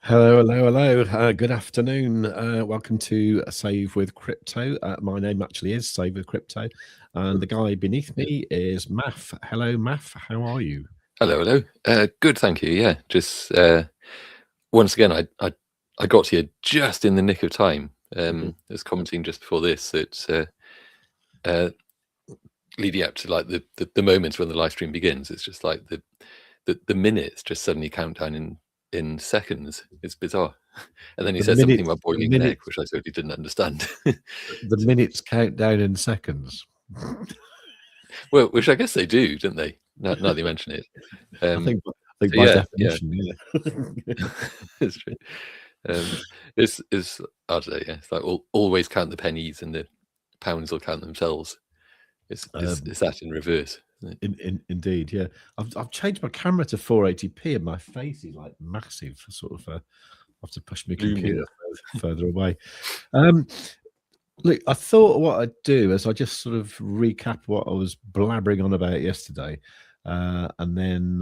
Hello, hello, hello. Good afternoon. Welcome to Save with Crypto. My name actually is Save with Crypto, and the guy beneath me is Maff. Hello, Maff. How are you? Hello, hello. Good, thank you. Yeah, just once again, I got here just in the nick of time. I was commenting just before this that leading up to like the moments when the live stream begins, it's just like the minutes just suddenly count down in seconds. It's bizarre. And then he The said something minutes, about the boiling neck, minutes, which I totally didn't understand. the minutes count down in seconds. Well, which I guess they do, don't they? Now that you mention it. I think So by yeah, yeah, definition, yeah. it's true. It's I don't know. Yeah, it's like always count the pennies and the pounds will count themselves. It's that in reverse. Isn't it? Indeed, yeah. I've changed my camera to 480p, and my face is like massive. Sort of, I have to push my computer Looming. further away. Look, I thought what I'd do is I just sort of recap what I was blabbering on about yesterday, and then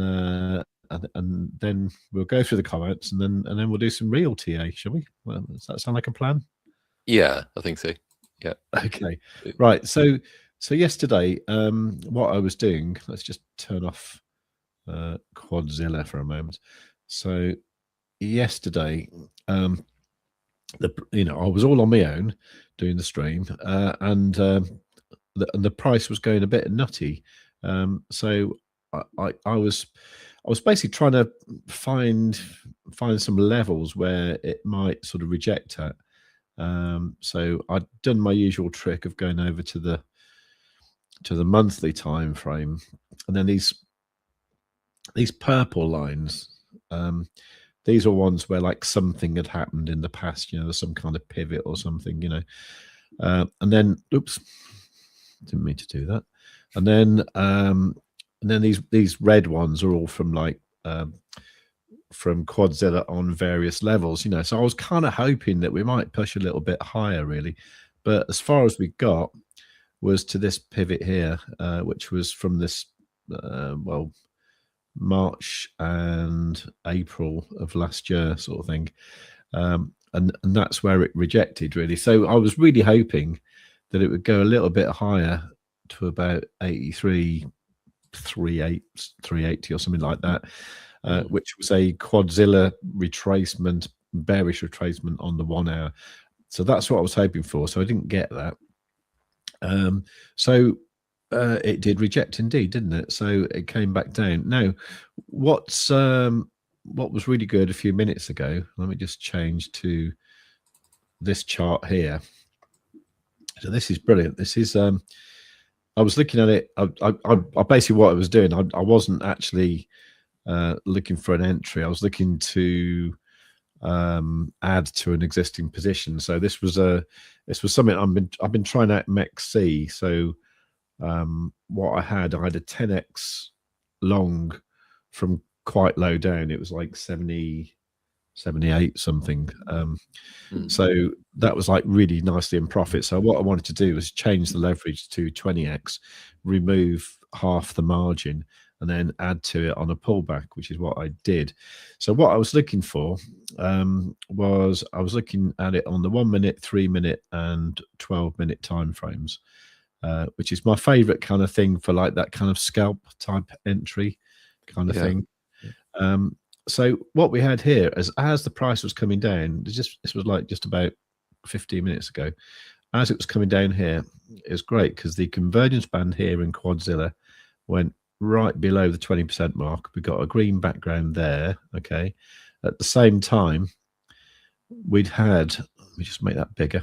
we'll go through the comments, and then we'll do some real TA, shall we? Well, does that sound like a plan? Yeah, I think so. Yeah. Okay, right. So yesterday, what I was doing. Let's just turn off Quadzilla for a moment. So yesterday, I was all on my own doing the stream, and the price was going a bit nutty. So I was basically trying to find some levels where it might sort of reject at. So I'd done my usual trick of going over to the monthly time frame, and then these purple lines. These are ones where like something had happened in the past, there's some kind of pivot or something, and then, oops, didn't mean to do that. And then these red ones are all from like from Quadzilla on various levels, So I was kind of hoping that we might push a little bit higher, really. But as far as we got was to this pivot here, which was from this, March and April of last year, sort of thing. And that's where it rejected, really. So I was really hoping that it would go a little bit higher to about 83, 380 or something like that, which was a Quadzilla retracement, bearish retracement on the 1 hour. So that's what I was hoping for. So I didn't get that. So it did reject indeed, didn't it? So it came back down. Now, what was really good a few minutes ago, let me just change to this chart here. So this is brilliant. This is I was looking at it. I basically, what I was doing, I wasn't actually looking for an entry. I was looking to add to an existing position. So this was something I've been trying out MEXC. So what I had a 10x long from quite low down. It was like 70, 78 something. So that was like really nicely in profit. So what I wanted to do was change the leverage to 20x, remove half the margin, and then add to it on a pullback, which is what I did. So what I was looking for was I was looking at it on the 1 minute, 3 minute, and 12-minute time frames. Which is my favorite kind of thing for like that kind of scalp type entry kind of thing. So what we had here is, as the price was coming down, this was like just about 15 minutes ago, as it was coming down here, it was great because the convergence band here in Quadzilla went right below the 20% mark. We got a green background there. Okay. At the same time, we'd had, let me just make that bigger.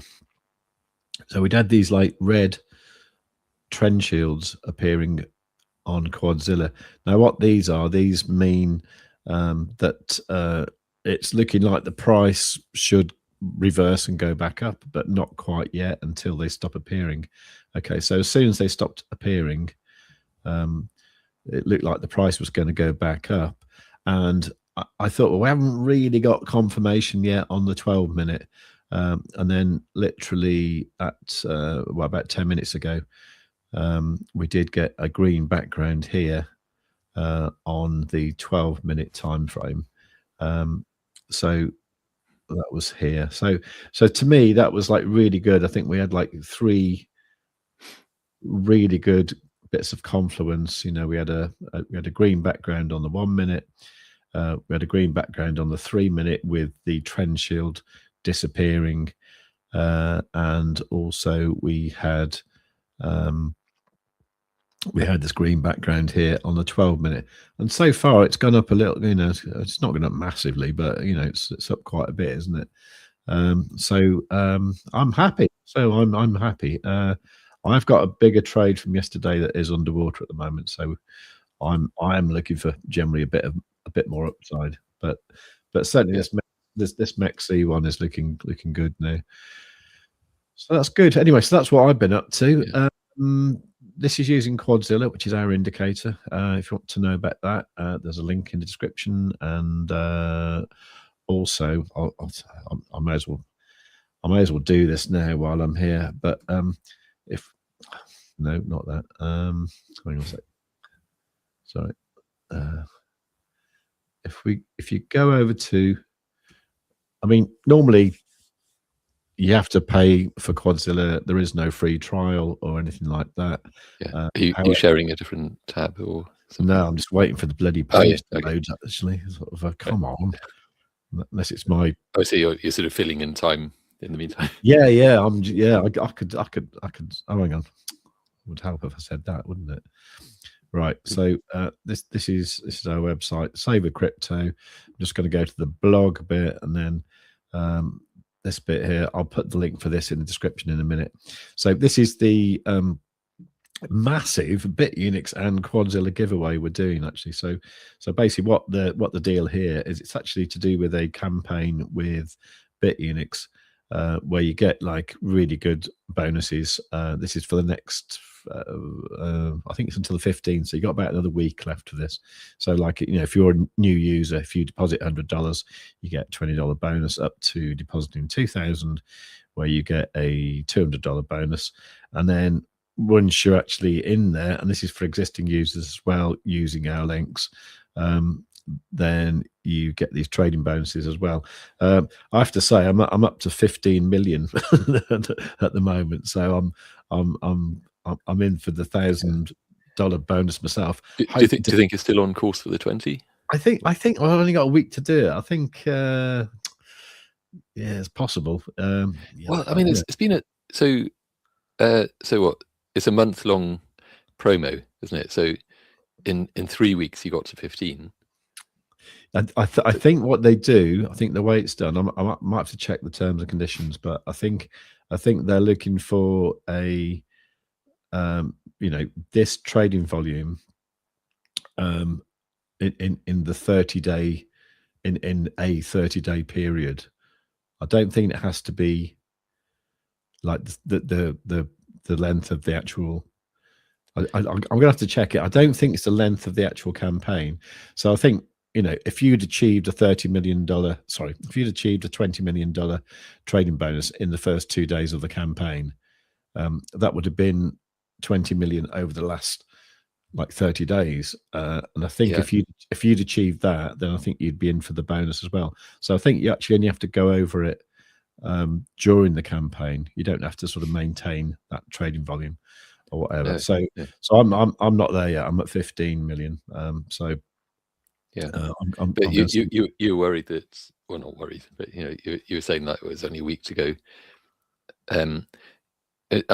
So we'd had these like red trend shields appearing on Quadzilla. Now, what these mean that it's looking like the price should reverse and go back up, but not quite yet until they stop appearing. Okay, so as soon as they stopped appearing, it looked like the price was going to go back up. And I thought, well, we haven't really got confirmation yet on the 12-minute. And then literally at about 10 minutes ago, we did get a green background here on the 12-minute time frame. So that was here. So to me, that was like really good. I think we had like 3 really good bits of confluence. You know, we had a green background on the 1 minute. We had a green background on the 3 minute with the trend shield disappearing, and also we had this green background here on the 12 minute, and so far it's gone up a little. You know, it's not gone up massively, but you know, it's up quite a bit, isn't it? So I'm happy. So I'm happy. I've got a bigger trade from yesterday that is underwater at the moment, so I'm looking for generally a bit more upside, but certainly this MEXC one is looking good now. So that's good. Anyway, so that's what I've been up to. This is using Quadzilla, which is our indicator. If you want to know about that, there's a link in the description, and also I may as well do this now while I'm here. But if no, not that. Hang on a sec. Sorry. If you go over to, I mean, normally you have to pay for Quadzilla. There is no free trial or anything like that. Yeah. Are you sharing a different tab or something? No, I'm just waiting for the bloody page to load. Actually, sort of come on. Unless it's my. Oh, so you're sort of filling in time in the meantime. Yeah. I could. Oh, hang on. Would help if I said that, wouldn't it? Right. So this is our website, savewith crypto. I'm just going to go to the blog bit, and then this bit here. I'll put the link for this in the description in a minute. So this is the massive Bitunix and Quadzilla giveaway we're doing, actually. So basically what the deal here is, it's actually to do with a campaign with Bitunix, where you get like really good bonuses. This is for the next I think it's until the 15th, so you got about another week left of this. So like, you know, if you're a new user, if you deposit $100, you get $20 bonus up to depositing 2,000, where you get a $200 bonus. And then once you're actually in there, and this is for existing users as well using our links, then you get these trading bonuses as well. I have to say, I'm up to 15 million at the moment, so I'm in for the $1,000 bonus myself. Do you think it's still on course for the 20? I think I've only got a week to do it. I think yeah, it's possible. Yeah, well, I mean, it's been so what? It's a month-long promo, isn't it? So in 3 weeks you got to 15. I think what they do, I think the way it's done, I might have to check the terms and conditions, but I think they're looking for a you know, this trading volume in the 30-day in a 30-day period. I don't think it has to be like the length of the actual. I'm gonna have to check it. I don't think it's the length of the actual campaign. So I think, you know, if you'd achieved a $30 million, if you'd achieved a $20 million trading bonus in the first 2 days of the campaign, that would have been 20 million over the last like 30 days. And I think if you'd achieved that, then I think you'd be in for the bonus as well. So I think you actually only have to go over it during the campaign. You don't have to sort of maintain that trading volume or whatever. So I'm not there yet. I'm at 15 million. So yeah, but you're worried that, well, not worried, but you know, you were saying that it was only a week to go. I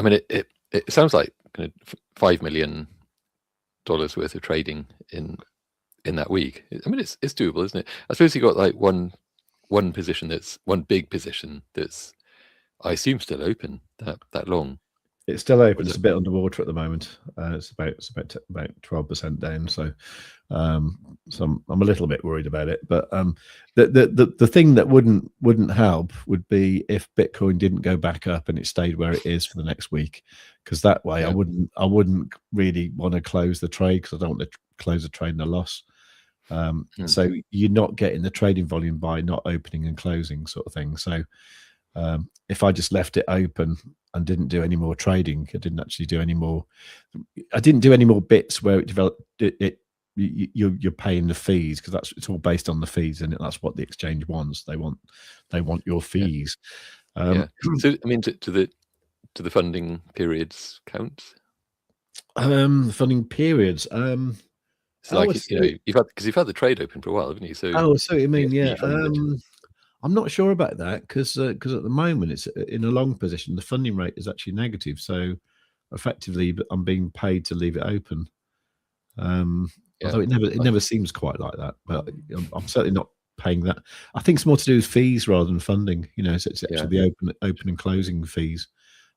mean, it sounds like kind of $5 million worth of trading in that week. I mean, it's doable, isn't it? I suppose you got like one position, that's one big position that's, I assume, still open that long. It's still open. It's a bit underwater at the moment. It's about 12% down. So I'm a little bit worried about it. But the thing that wouldn't help would be if Bitcoin didn't go back up and it stayed where it is for the next week, because that way I wouldn't really want to close the trade, because I don't want to close a trade in a loss. So you're not getting the trading volume by not opening and closing, sort of thing. So if I just left it open and didn't do any more trading, I didn't do any more bits where it developed, it you're paying the fees, because it's all based on the fees, and that's what the exchange wants. They want your fees. So I mean, do the funding periods count? Funding periods. So like, you've had the trade open for a while, haven't you? So so you mean, yeah. I'm not sure about that, because at the moment it's in a long position. The funding rate is actually negative, so effectively I'm being paid to leave it open. Although it never seems quite like that, but I'm certainly not paying that. I think it's more to do with fees rather than funding. So it's actually the open and closing fees.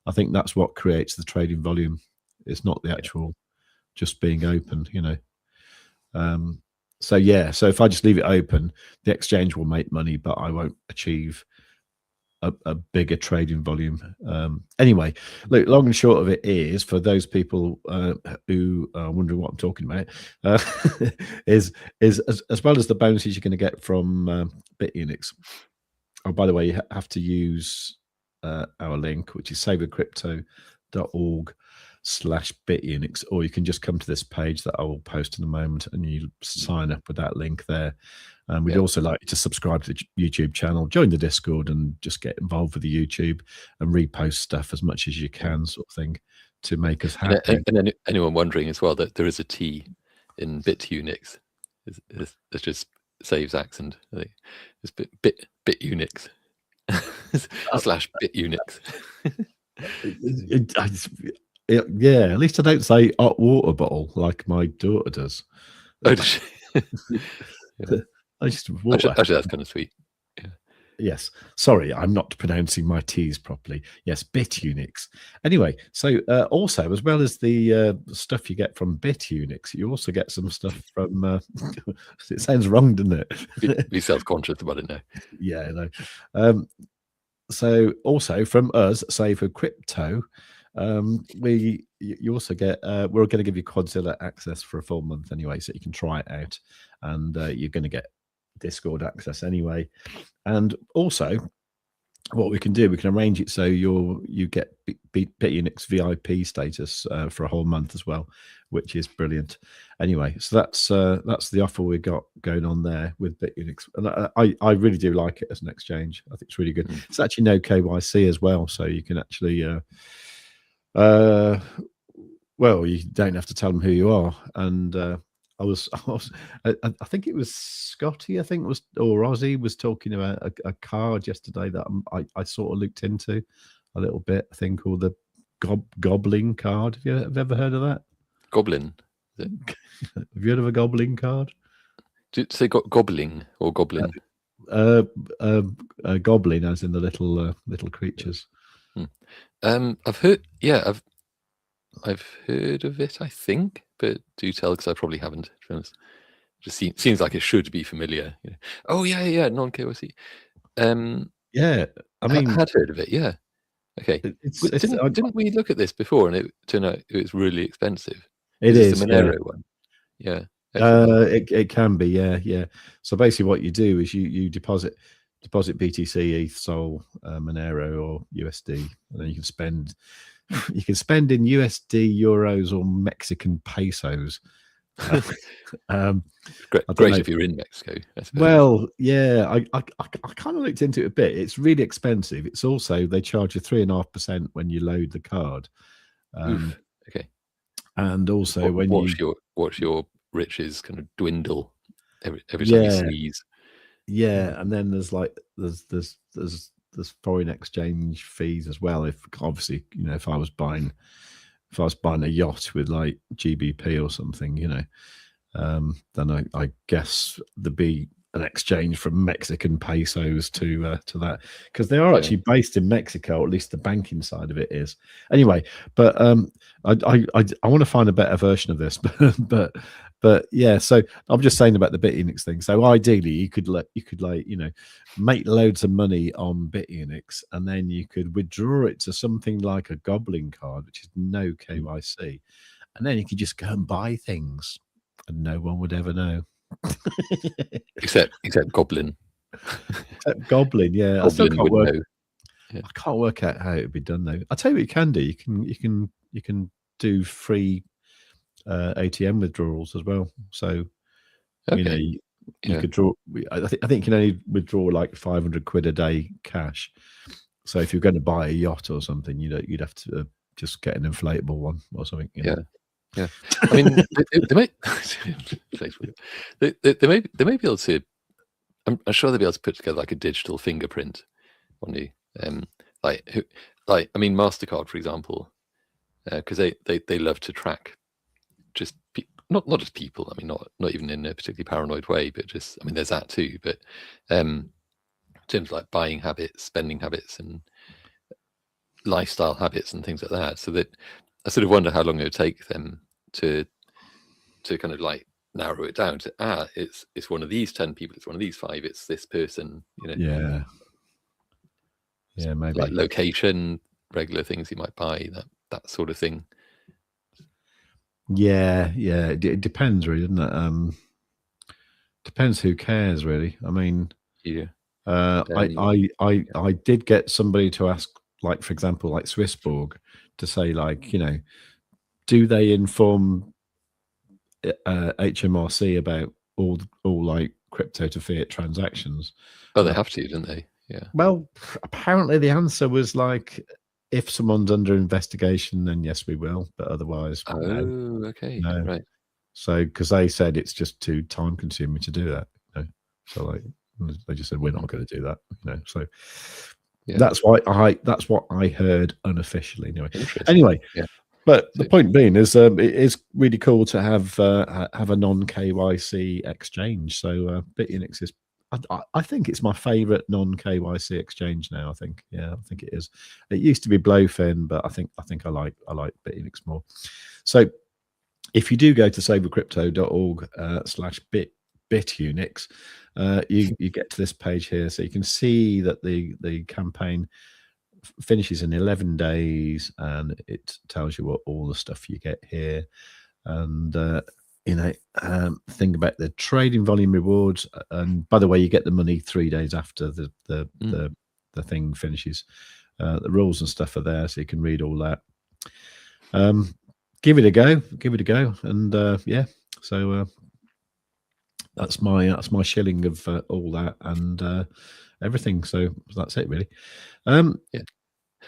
I think that's what creates the trading volume. It's not the actual just being open. So if I just leave it open, the exchange will make money, but I won't achieve a bigger trading volume. Anyway, look, long and short of it is, for those people who are wondering what I'm talking about, is as well as the bonuses you're going to get from Bitunix. Oh, by the way, you have to use our link, which is savewith.crypto.org/Bitunix, or you can just come to this page that I will post in a moment, and you sign up with that link there. And we'd also like you to subscribe to the YouTube channel, join the Discord, and just get involved with the YouTube and repost stuff as much as you can, sort of thing, to make us happy. And anyone wondering as well that there is a T in Bitunix. It's just saves accent. I think it's Bitunix /Bitunix. Yeah, at least I don't say hot water bottle like my daughter does. Oh, does she? Actually, that's kind of sweet. Yes, sorry, I'm not pronouncing my T's properly. Yes, Bitunix. Anyway, so also, as well as the stuff you get from Bitunix, you also get some stuff from. It sounds wrong, doesn't it? Be self-conscious about it now. Yeah, I know. So also from us, Save with Crypto, you also get. We're going to give you Quadzilla access for a full month anyway, so you can try it out, and you're going to get Discord access anyway. And also, what we can do, we can arrange it so you get Bitunix VIP status for a whole month as well, which is brilliant. Anyway, so that's the offer we got going on there with Bitunix, and I really do like it as an exchange. I think it's really good. It's actually no KYC as well, so you can actually well, you don't have to tell them who you are. And I think it was Scotty, or Ozzy was talking about a card yesterday that I sort of looked into a little bit. I think called the Goblin card. Have you ever heard of that? Goblin? Have you heard of a Goblin card? Did you say Goblin or Goblin? Goblin, as in the little creatures. I've heard. Yeah, I've heard of it, I think, but do tell, because I probably haven't. To be honest, just seems like it should be familiar. Oh yeah, non-KYC. Yeah, I mean, I had heard of it. Yeah, okay. Didn't we look at this before, and it turned out it was really expensive? It is the Monero one. Yeah. It can be. Yeah. So basically, what you do is you deposit BTC, ETH, Sol, Monero, or USD, and then you can spend. You can spend in USD, euros, or Mexican pesos. Great if you're in Mexico. Well, yeah, I kind of looked into it a bit. It's really expensive. It's also, they charge you 3.5% when you load the card. Okay. And also watch your riches kind of dwindle every time you sneeze. Yeah, and then there's foreign exchange fees as well. If obviously, if I was buying a yacht with like GBP or something, then I guess there'd be an exchange from Mexican pesos to that, because they are actually based in Mexico, or at least the banking side of it is. Anyway, but I want to find a better version of this, but yeah. So I'm just saying about the Bitunix thing. So ideally, you could make loads of money on Bitunix, and then you could withdraw it to something like a Goblin card, which is no KYC, and then you could just go and buy things, and no one would ever know. except Goblin. Except Goblin, yeah. Goblin I can't work out how it would be done though. I'll tell you what you can do. You can do free ATM withdrawals as well. So Okay. You could draw. I think you can only withdraw like 500 quid a day cash. So if you're going to buy a yacht or something, you'd have to just get an inflatable one or something. Yeah. I mean, they may they may be able to. I'm sure they'll be able to put together like a digital fingerprint on you. I mean, MasterCard, for example, because they love to track just not just people. I mean, not even in a particularly paranoid way, but just, I mean, there's that too. But in terms of like buying habits, spending habits, and lifestyle habits and things like that. So that I sort of wonder how long it would take them to kind of like narrow it down to it's one of these 10 people, it's one of these 5, it's this person, Yeah, maybe like location, regular things you might buy, that sort of thing. Yeah, it depends really, doesn't it? Depends who cares really. I mean, I did get somebody to ask, like, for example, like Swissborg, to say, like, do they inform HMRC about all like crypto to fiat transactions? Oh, they have to, don't they? Yeah. Well, apparently the answer was like, if someone's under investigation, then yes, we will, but otherwise, no. Okay, no. right. So, because they said it's just too time consuming to do that, so like they just said we're not going to do that, So that's what I heard unofficially, anyway. But the point being is, it is really cool to have a non-KYC exchange. So Bitunix is, I think it's my favorite non-KYC exchange now. I think it is. It used to be Blofin, but I think I like Bitunix more. So if you do go to savewithcrypto.org/Bitunix, you get to this page here, so you can see that the campaign finishes in 11 days, and it tells you what all the stuff you get here, and thing about the trading volume rewards. And by the way, you get the money 3 days after the thing finishes. The rules and stuff are there, so you can read all that. Give it a go, and so that's my shilling of all that and everything. So that's it really.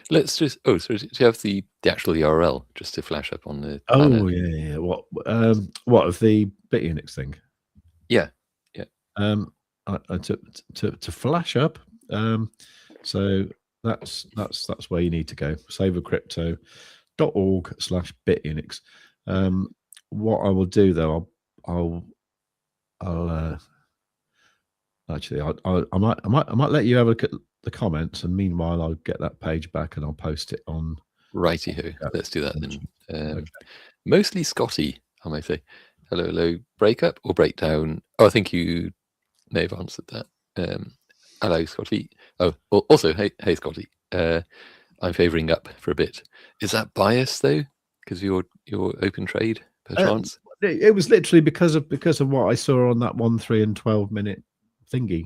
Let's just so do you have the actual URL just to flash up on the banner? Yeah. What of the Bitunix thing? Yeah. To flash up. So that's where you need to go. savewithcrypto.org/Bitunix. What I will do though, I'll actually I might let you have a look at the comments, and meanwhile I'll get that page back and I'll post it on. Righty-ho. Let's do that then. Okay. Mostly Scotty, I may say. Hello, breakup or breakdown? Oh, I think you may have answered that. Hello, Scotty. Oh, also, hey, Scotty. I'm favouring up for a bit. Is that bias though? Because your open trade per chance? It was literally because of what I saw on that 1, 3, and 12 minute thingy.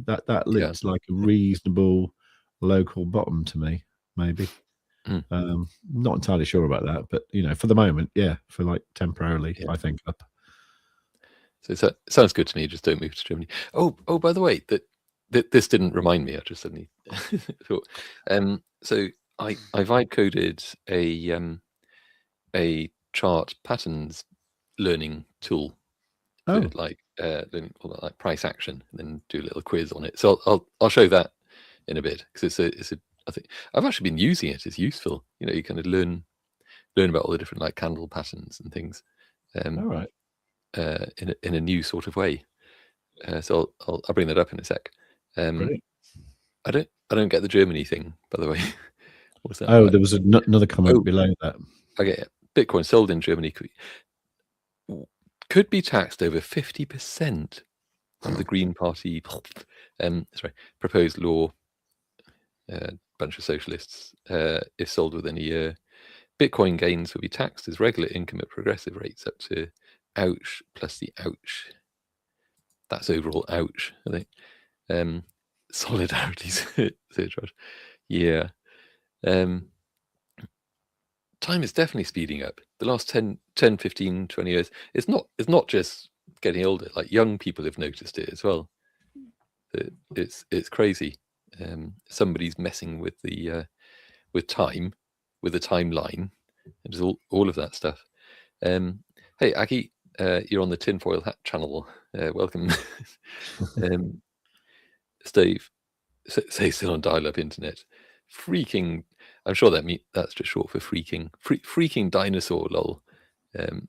That looks like a reasonable local bottom to me. Maybe. Not entirely sure about that, but for the moment, for like temporarily, I think up. So it sounds good to me. Just don't move to Germany. Oh, by the way, that this didn't remind me. I just suddenly thought. So I vibe coded a chart patterns learning tool, for like learning all that, like price action, and then do a little quiz on it. So I'll show that in a bit, because it's a I think I've actually been using it. It's useful. You kind of learn about all the different like candle patterns and things. All right. In a new sort of way. So I'll bring that up in a sec. Brilliant. I don't get the Germany thing, by the way. What's that? Oh, there was another comment below that. Okay, Bitcoin sold in Germany could be taxed over 50% of the Green Party proposed law. Bunch of socialists. If sold within a year, Bitcoin gains will be taxed as regular income at progressive rates up to ouch plus the ouch. That's overall ouch, I think. Solidarity surcharge. Yeah. Time is definitely speeding up. The last 10, 15, 20 years. It's not just getting older. Like young people have noticed it as well. It's crazy. Somebody's messing with the with time, with the timeline, and just all of that stuff. Hey, Aki, you're on the Tinfoil Hat channel. Welcome. Steve, say still on dial-up internet. Freaking, I'm sure that's just short for freaking. Freaking dinosaur, lol. And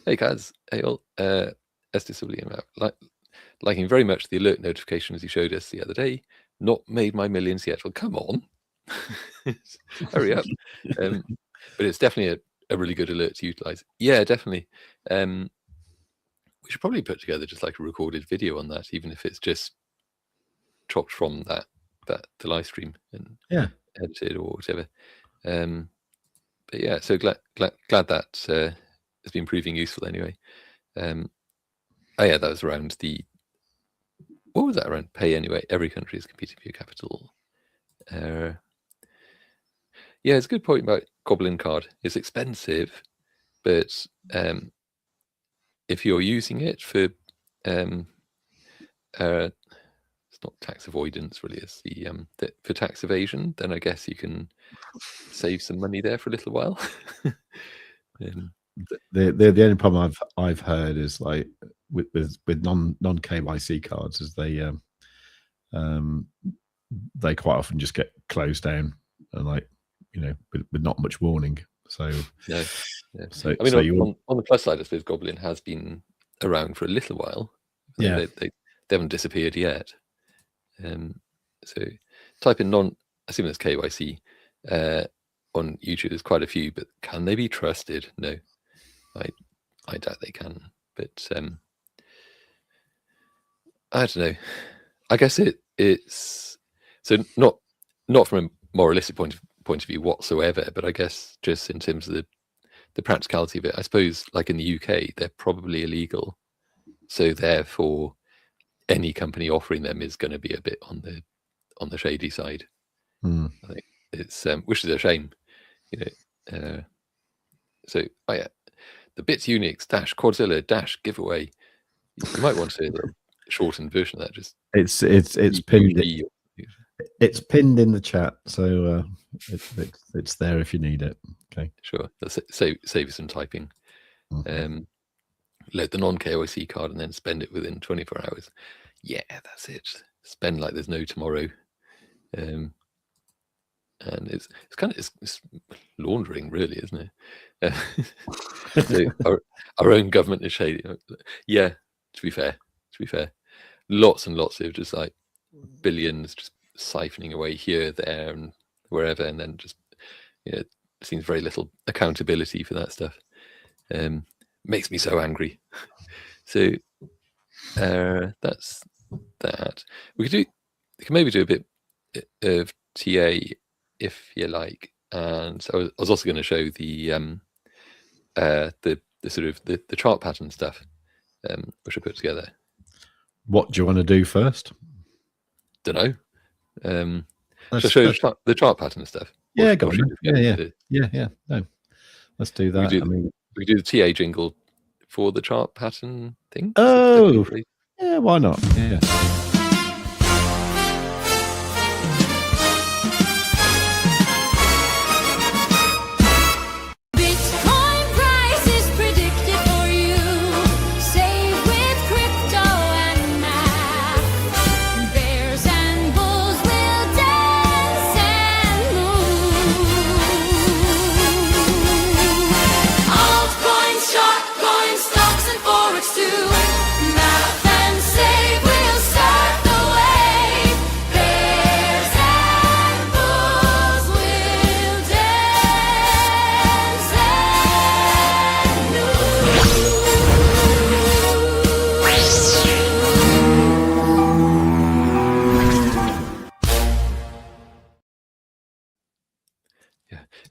hey, Kaz, hey all. Estes William, liking very much the alert notifications you showed us the other day. Not made my millions yet. Well, come on. Hurry up. But it's definitely a really good alert to utilize. Yeah, definitely. We should probably put together just like a recorded video on that, even if it's just chopped from the live stream and edited or whatever. But yeah, so glad that has been proving useful anyway. Oh yeah, that was around what was that around? Pay anyway. Every country is competing for your capital. Yeah, it's a good point about Goblin Card. It's expensive, but if you're using it for it's not tax avoidance really, it's for tax evasion, then I guess you can save some money there for a little while. The only problem I've heard is like with non KYC cards is they quite often just get closed down and like with not much warning. So no, yeah. So I mean, on the plus side, I suppose Goblin has been around for a little while. Yeah, they haven't disappeared yet. So type in I assume that's KYC on YouTube. There's quite a few, but can they be trusted? No, I doubt they can. But I don't know. I guess it's so not from a moralistic point of view whatsoever, but I guess just in terms of the practicality of it, I suppose like in the UK they're probably illegal, so therefore any company offering them is going to be a bit on the shady side. I think it's which is a shame, so yeah, the Bitunix - Quadzilla - giveaway. You might want to shortened version of that. Just it's pinned. It's pinned in the chat, so it's there if you need it. Okay, sure. Save you some typing. Load the non-KYC card and then spend it within 24 hours. Yeah, that's it. Spend like there's no tomorrow. And it's kind of it's laundering, really, isn't it? So our own government is shady. Yeah, to be fair, lots and lots of just like billions just siphoning away here, there, and wherever, and then just it seems very little accountability for that stuff. Makes me so angry. So that's that. We can maybe do a bit of TA if you like, and so I was also going to show the sort of the chart pattern stuff, which I put together. What do you want to do first? Don't know. Show the chart pattern stuff. Yeah, go on. Yeah. No, let's do that. We do the TA jingle for the chart pattern thing. Oh, yeah. Why not? Yeah.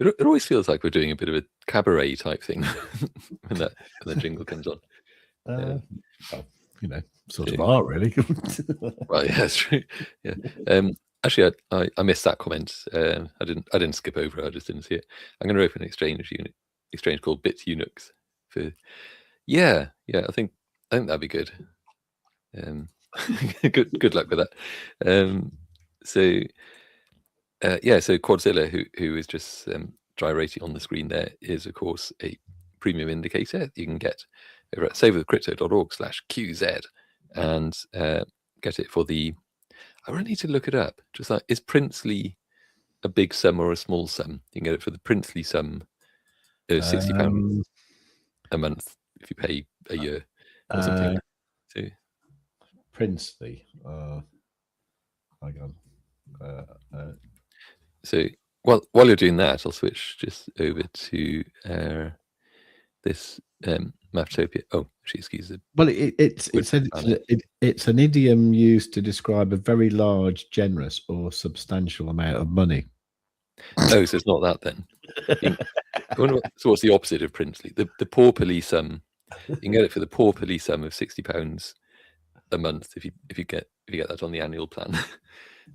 It always feels like we're doing a bit of a cabaret type thing when the jingle comes on. Well, sort of art, really. Well, yeah, that's true. Yeah. Actually, I missed that comment. I didn't skip over it. I just didn't see it. I'm going to open an exchange called Bitunix for Yeah, I think that'd be good. Good luck with that. So Quadzilla, who is just gyrating on the screen there, is of course a premium indicator you can get over at savewith.crypto.org/QZ and get it for the. I really need to look it up. Just like, is princely a big sum or a small sum? You can get it for the princely sum of £60 a month if you pay a year or something. So princely. Hang on. So while you're doing that, I'll switch just over to this Maftopia. Oh, excuse me. Well, it's an idiom used to describe a very large, generous, or substantial amount of money. Oh, so it's not that then. So what's the opposite of princely? The pauperly sum. You can get it for the pauperly sum of £60 a month if you get that on the annual plan.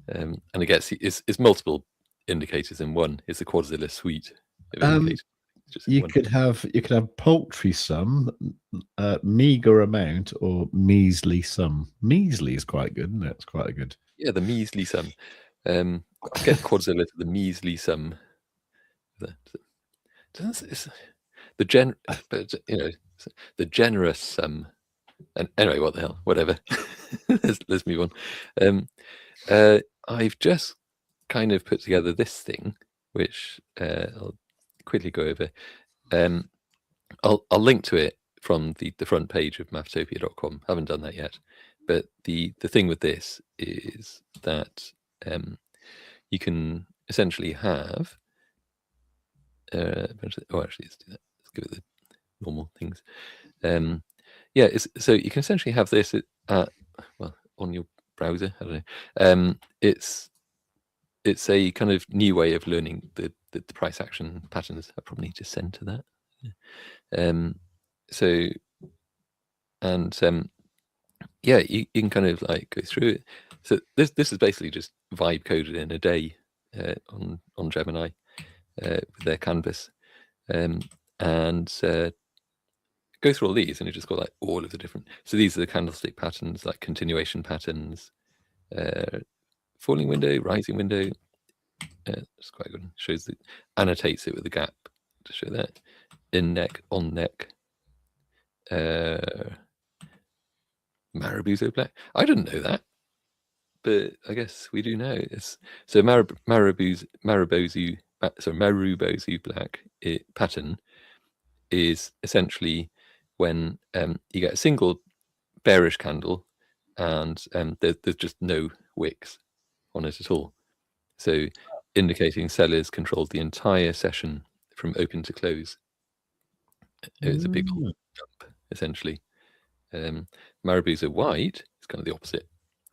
And it gets it's multiple indicators in one. It's a Quadzilla suite of indicators. You could have paltry sum, meager amount, or measly sum. Measly is quite good, isn't it? It's quite a good. Yeah, the measly sum. Get Quadzilla to the measly sum. The generous sum. And anyway, what the hell? Whatever. let's move on. I've just kind of put together this thing, which I'll quickly go over. I'll link to it from the front page of maftopia.com. Haven't done that yet, but the thing with this is that you can essentially have. Actually, let's do that. Let's go with the normal things. So you can essentially have this on your browser. I don't know. It's a kind of new way of learning the price action patterns. I probably need to center that. You can kind of like go through it. So this is basically just vibe coded in a day on Gemini with their canvas, and go through all these, and you just got like all of the different. So these are the candlestick patterns, like continuation patterns, falling window, rising window. It's quite good. Shows the annotates it with a gap to show that in neck, on neck. Marubozu black. I didn't know that, but I guess we do know. So Marubozu black pattern is essentially when you get a single bearish candle and there's just no wicks on it at all. So indicating sellers controlled the entire session from open to close. It's a big jump, essentially. Marubozu white is kind of the opposite.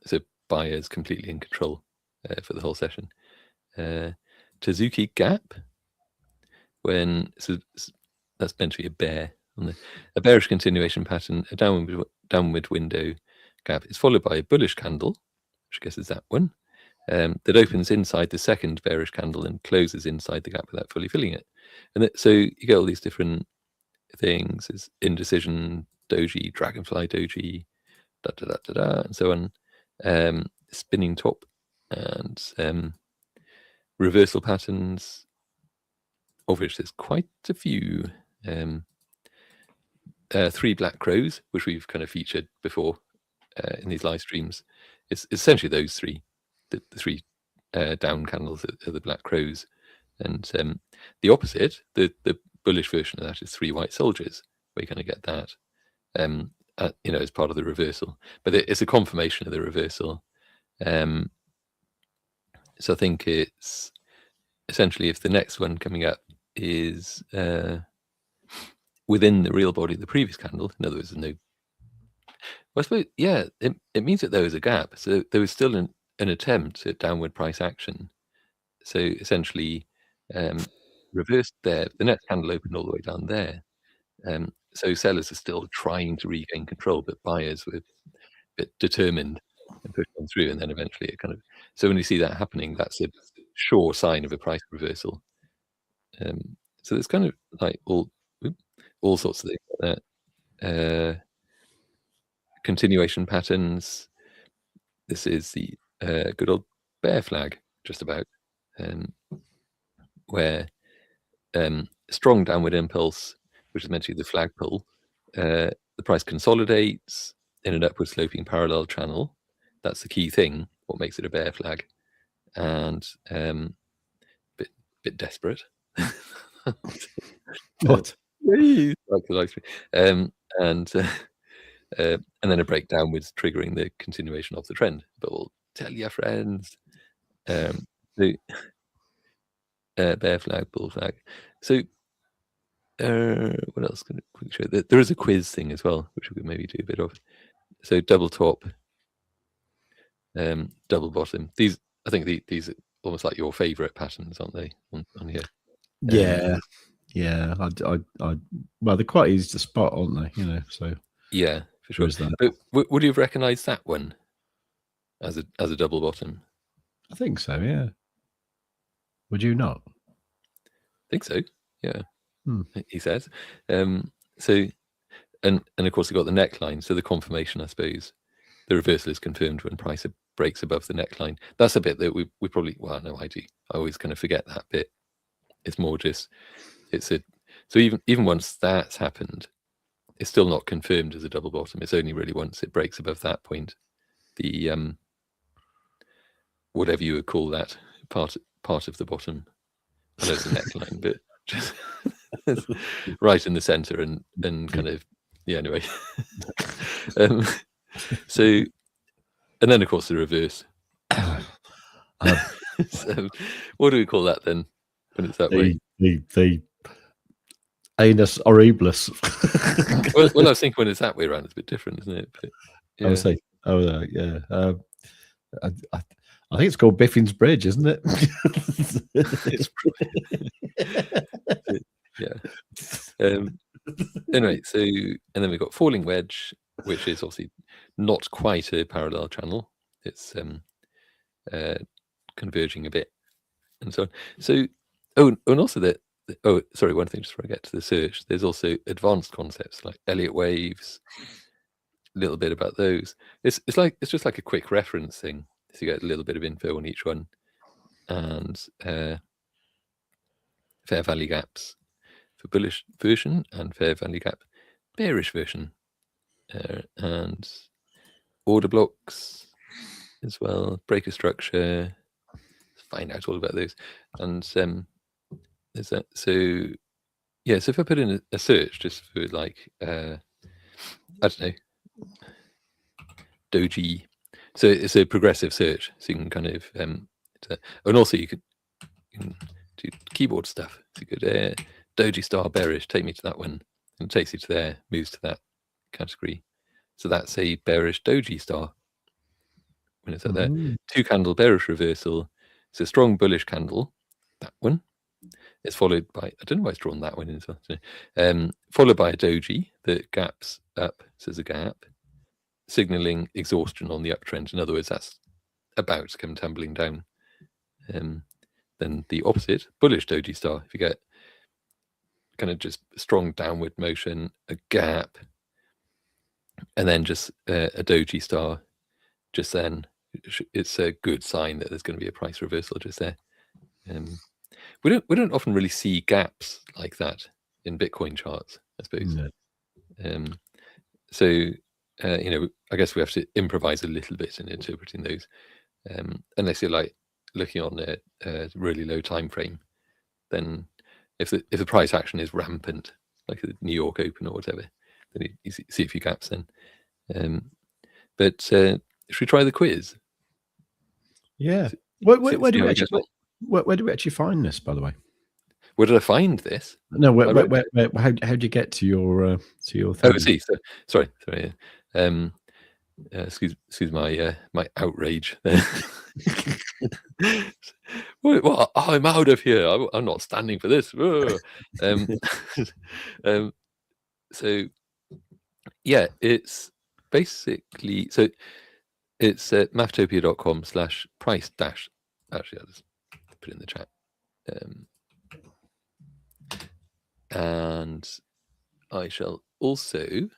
So buyers completely in control for the whole session. Tezuki gap, that's meant to be a bear. A bearish continuation pattern, a downward window gap is followed by a bullish candle, which I guess is that one, that opens inside the second bearish candle and closes inside the gap without fully filling it. And so you get all these different things: is indecision doji, dragonfly doji, and so on. Spinning top and reversal patterns, of which there's quite a few. 3 black crows, which we've kind of featured before in these live streams. It's essentially those three, the 3 down candles are the black crows, and the opposite, the bullish version of that, is 3 white soldiers, where you kind of get that, as part of the reversal. But it's a confirmation of the reversal. So I think it's essentially, if the next one coming up is within the real body of the previous candle, in other words, there's no. Well, I suppose, it means that there was a gap. So there was still an attempt at downward price action. So essentially, reversed there. The next candle opened all the way down there. So sellers are still trying to regain control, but buyers were a bit determined and pushed on through. And then eventually it kind of. So when you see that happening, that's a sure sign of a price reversal. So there's kind of like all sorts of things like continuation patterns. This is the good old bear flag, just about, where strong downward impulse, which is meant to be the flag pull, the price consolidates in an upward sloping parallel channel. That's the key thing, what makes it a bear flag. And bit desperate. What? And then a break downwards, triggering the continuation of the trend. But we'll tell your friends. The bear flag, bull flag. So what else can we show? There is a quiz thing as well, which we could maybe do a bit of. So double top, double bottom. These, I think these are almost like your favorite patterns, aren't they, on here? Yeah. Well, they're quite easy to spot, aren't they? You know, so yeah, for sure. But would you have recognised that one as a double bottom? I think so. Yeah. Would you not? I think so. Yeah. He says. So, and of course, you've got the neckline. So the confirmation, I suppose, the reversal is confirmed when price breaks above the neckline. That's a bit that we probably, well, no, I do. I always kind of forget that bit. It's more just, so even once that's happened, it's still not confirmed as a double bottom. It's only really once it breaks above that point, the whatever you would call that part of the bottom. I know it's a neckline, but just right in the center and kind of, yeah, anyway. So, and then of course the reverse. So what do we call that then when it's that way? The anus horribilis. well, I was thinking when it's that way around, it's a bit different, isn't it? But, yeah. I would say, yeah. I think it's called Biffin's Bridge, isn't it? Yeah. Anyway, so, and then we've got falling wedge, which is obviously not quite a parallel channel. It's converging a bit, and so on. So, and also that. Oh, sorry. One thing, just before I get to the search, there's also advanced concepts like Elliott waves. A little bit about those. It's just like a quick reference thing, so you get a little bit of info on each one, and fair value gaps for bullish version and fair value gap bearish version, and order blocks as well, breaker structure. Find out all about those, and there's that. So yeah, so if I put in a search just for like I don't know, doji, so it's a progressive search, so you can kind of and also you can do keyboard stuff. So you could doji star bearish, take me to that one, and it takes you to there, moves to that category. So that's a bearish doji star when it's at there. 2 candle bearish reversal. It's a strong bullish candle, that one. It's followed by, I don't know why it's drawn that one in, followed by a doji that gaps up, so there's a gap, signaling exhaustion on the uptrend. In other words, that's about to come tumbling down. Then the opposite, bullish doji star, if you get kind of just strong downward motion, a gap, and then just a doji star, just then it's a good sign that there's going to be a price reversal just there. We don't often really see gaps like that in Bitcoin charts, I suppose. No. So you know, I guess we have to improvise a little bit in interpreting those, unless you're like looking on a really low time frame. Then if the price action is rampant, like the New York Open or whatever, then you see a few gaps then. But should we try the quiz? Yeah. Where do we actually find this, by the way? Where did I find this? No, how did you get to your thing? Oh, see. So, sorry. Excuse my my outrage. Well, I'm out of here. I'm not standing for this. So yeah, it's basically, so it's at maftopia.com/price dash. Actually, I'll just put it in the chat. And I shall also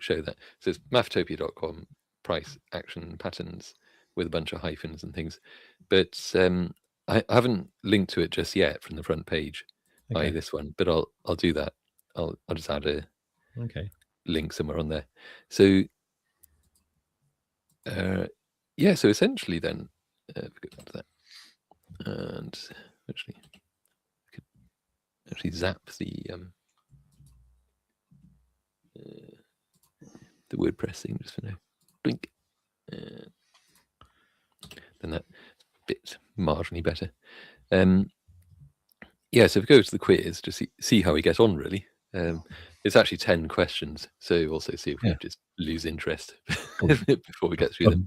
show that. So it's maftopia.com, price action patterns with a bunch of hyphens and things. But I haven't linked to it just yet from the front page by this one, but I'll do that. I'll just add a link somewhere on there. So yeah, so essentially then go back to that, and actually zap the WordPress thing just for now. Blink. Then that bit marginally better. Yeah, so if we go to the quiz, just see how we get on, really. It's actually 10 questions, so also see if we just lose interest before we get through them.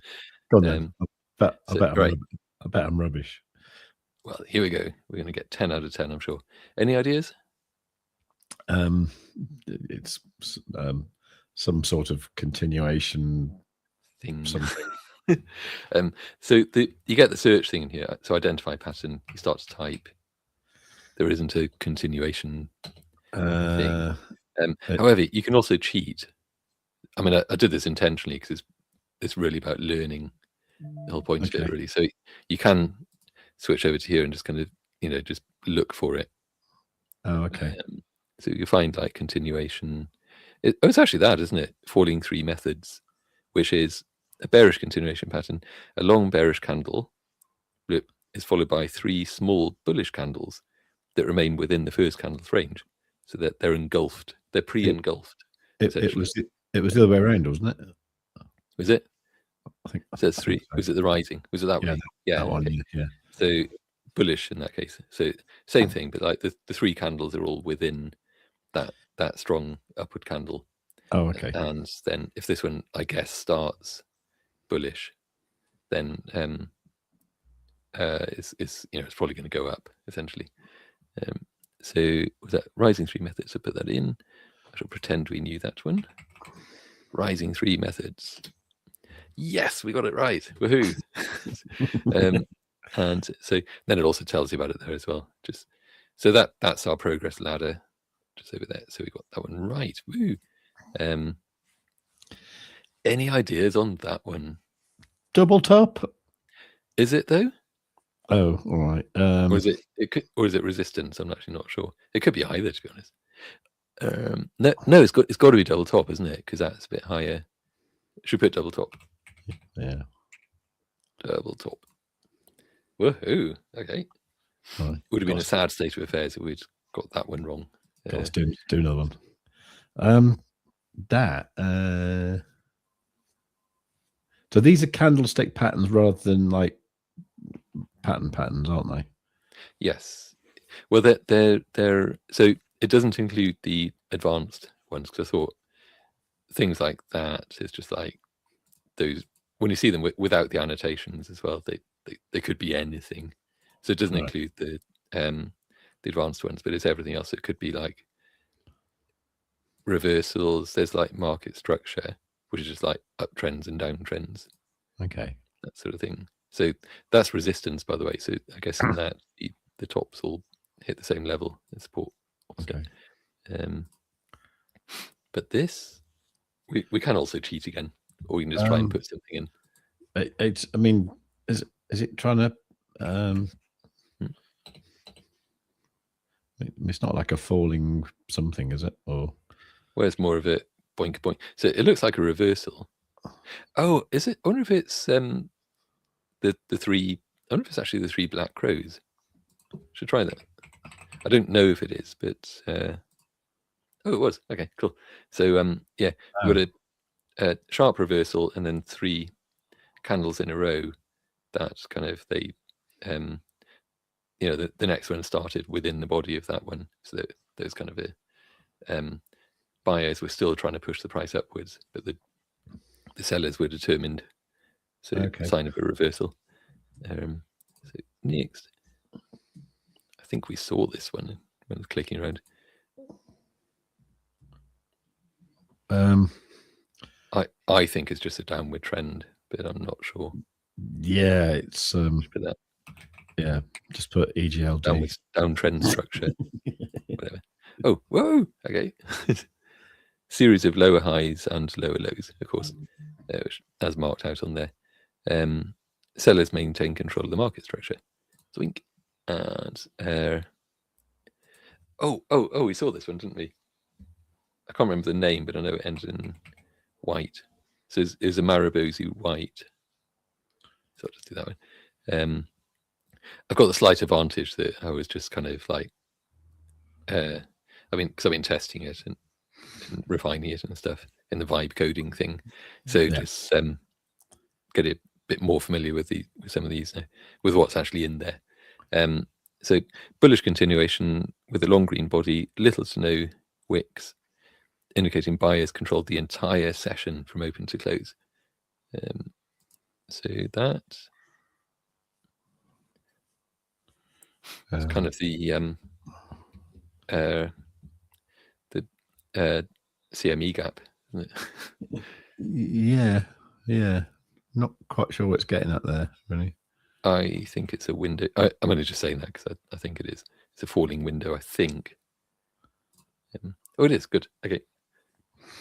Go on then. I bet I'm rubbish. Well, here we go. We're going to get 10 out of 10, I'm sure. Any ideas? It's some sort of continuation thing. Something. So you get the search thing in here. So identify pattern. You start to type. There isn't a continuation thing. However, you can also cheat. I mean, I did this intentionally because it's really about learning. The whole point of it, really. So you can switch over to here and just kind of, just look for it. Oh, okay. So you find like continuation. It's actually that, isn't it? Falling three methods, which is a bearish continuation pattern. A long bearish candle is followed by 3 small bullish candles that remain within the first candle's range, so that they're engulfed. They're pre-engulfed. It was the other way around, wasn't it? Was it? I think so it's 3. So. Was it the rising? Was it that way? Yeah. That one, yeah. So bullish in that case. So same thing, but like the 3 candles are all within that strong upward candle. Oh, okay. And then if this one, I guess, starts bullish, then it's probably going to go up essentially. So was that rising 3 methods? So put that in. I shall pretend we knew that one. Rising 3 methods. Yes, we got it right. Woohoo! And so then it also tells you about it there as well. Just so that's our progress ladder, just over there. So we got that one right. Woo! Any ideas on that one? Double top. Is it though? Oh, all right. Or is it resistance? I'm actually not sure. It could be either, to be honest. No, it's got to be double top, isn't it? Because that's a bit higher. Should we put double top? Yeah. Double top. Woohoo! Okay. Right. Would have been a sad state of affairs if we'd got that one wrong. Let's do another one. So these are candlestick patterns rather than like patterns, aren't they? Yes. Well, they're so it doesn't include the advanced ones, because I thought things like that is just like those when you see them without the annotations as well. They could be anything. So it doesn't include the advanced ones, but it's everything else. It could be like reversals. There's like market structure, which is just like uptrends and downtrends. Okay. That sort of thing. So that's resistance, by the way. So I guess in that the tops all hit the same level in support. Okay. But this we can also cheat again, or we can just try and put something in. I mean, is it trying to? It's not like a falling something, is it? Or where's more of it? Boink boink. So it looks like a reversal. Oh, is it? I wonder if it's the 3. I wonder if it's actually the 3 black crows. Should try that. I don't know if it is, but oh, it was. Okay, cool. So yeah, you got a sharp reversal and then 3 candles in a row. That's kind of the next one started within the body of that one. So there's kind of a buyers were still trying to push the price upwards, but the sellers were determined. So sign of a reversal. So next, I think we saw this one when I was clicking around. I think it's just a downward trend, but I'm not sure. Yeah, it's put that. Yeah, just put EGLD. Downtrend structure. Whatever. Oh, whoa. Okay. series of lower highs and lower lows, of course, as marked out on there. Sellers maintain control of the market structure. Zwink. And we saw this one, didn't we? I can't remember the name, but I know it ended in white. So it was a Maribozu white. So I'll just do that one. I've got the slight advantage that I was just kind of like, because I've been testing it and refining it and stuff in the vibe coding thing. So just get a bit more familiar with some of these now, with what's actually in there. So bullish continuation with a long green body, little to no wicks, indicating buyers controlled the entire session from open to close. So that it's kind of the CME gap, isn't it? Yeah. Not quite sure what's getting at there, really. I think it's a window. I'm only just saying that because I think it is. It's a falling window, I think. Oh, it is. Good. Okay.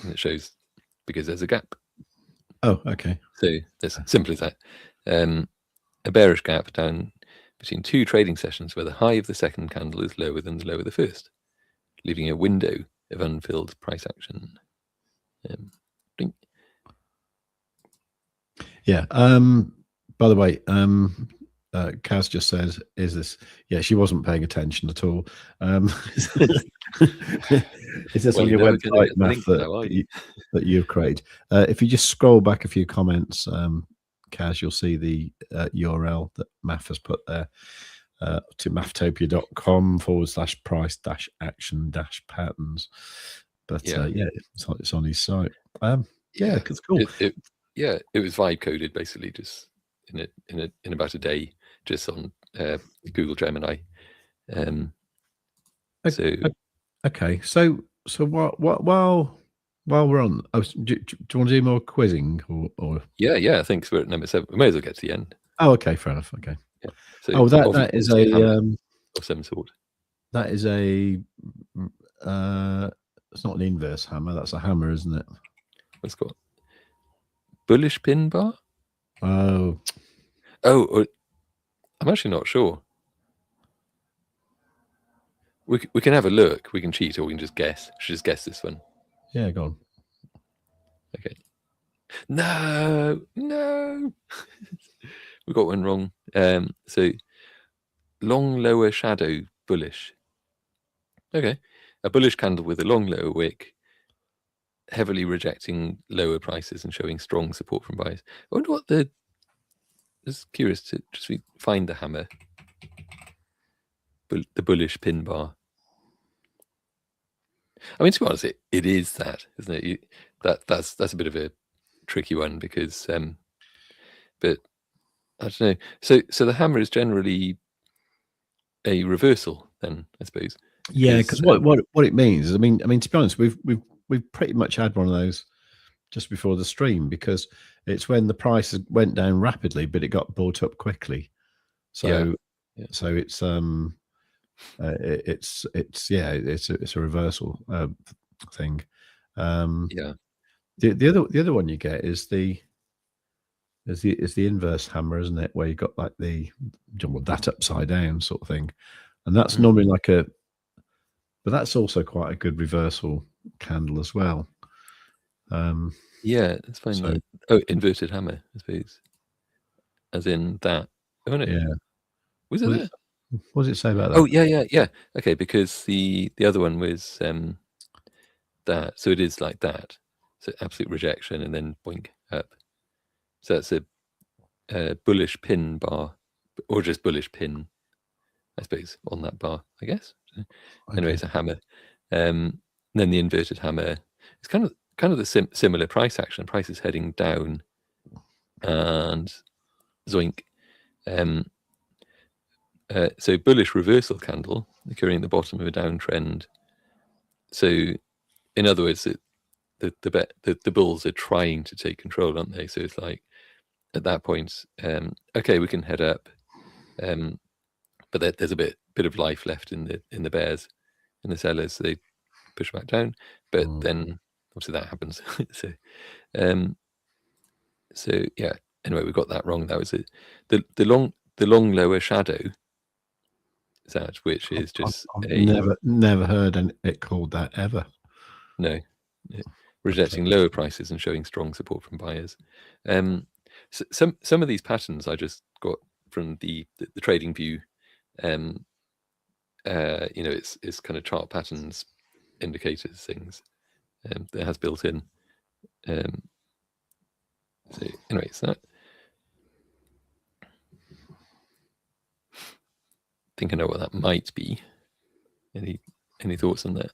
And it shows because there's a gap. Oh, okay. So it's simple as that. A bearish gap down between two trading sessions where the high of the second candle is lower than the low of the first, leaving a window of unfilled price action. Yeah. By the way, Kaz just says, "Is this?" Yeah, she wasn't paying attention at all. Is this on your website, maff, that you've created? If you just scroll back a few comments, Kaz, you'll see the URL that maff has put there to mafftopia.com/price-action-patterns. But it's on his site. It's cool. It was vibe coded basically, just in about a day, just on Google Gemini. Okay, so while we're on, do you want to do more quizzing or? Yeah, I think so. We're at number 7. We may as well get to the end. Oh, okay, fair enough. Okay. Yeah. So that is a of some sort. That is a it's not an inverse hammer. That's a hammer, isn't it? What's it called? Bullish pin bar? Oh, I'm actually not sure. We can have a look. We can cheat, or we can just guess. Should just guess this one. Yeah, go on. Okay. No. We got one wrong. So long lower shadow bullish. Okay. A bullish candle with a long lower wick, heavily rejecting lower prices and showing strong support from buyers. I wonder what just curious to just find the hammer. The bullish pin bar. I mean, to be honest, it is that, isn't it? That's a bit of a tricky one because, but I don't know. So the hammer is generally a reversal, then, I suppose. Yeah, because what it means is, I mean, to be honest, we've pretty much had one of those just before the stream, because it's when the price went down rapidly, but it got bought up quickly. So so it's it's a reversal thing. The other one you get is the inverse hammer, isn't it? Where you got like that upside down sort of thing, and that's normally like but that's also quite a good reversal candle as well. That's fine. So, inverted hammer, I suppose, as in that. Oh, no. Yeah. Was it there? What does it say about that? Oh, yeah. Okay, because the other one was that. So it is like that. So absolute rejection and then boink up. So that's a bullish pin bar, or just bullish pin, I suppose, on that bar, I guess. Okay. Anyway, it's a hammer. Then the inverted hammer. It's kind of the similar price action. Price is heading down, and zoink. So bullish reversal candle occurring at the bottom of a downtrend. So, in other words, the bulls are trying to take control, aren't they? So it's like at that point, okay, we can head up, but there's a bit of life left in the bears, in the sellers. So they push back down, but then obviously that happens. So yeah. Anyway, we got that wrong. That was it. The long lower shadow. Is that which is just never heard it called that ever. No, rejecting lower prices and showing strong support from buyers. So some of these patterns I just got from the TradingView. It's kind of chart patterns, indicators, things that has built in. So anyway, so that. I think I know what that might be. Any thoughts on that?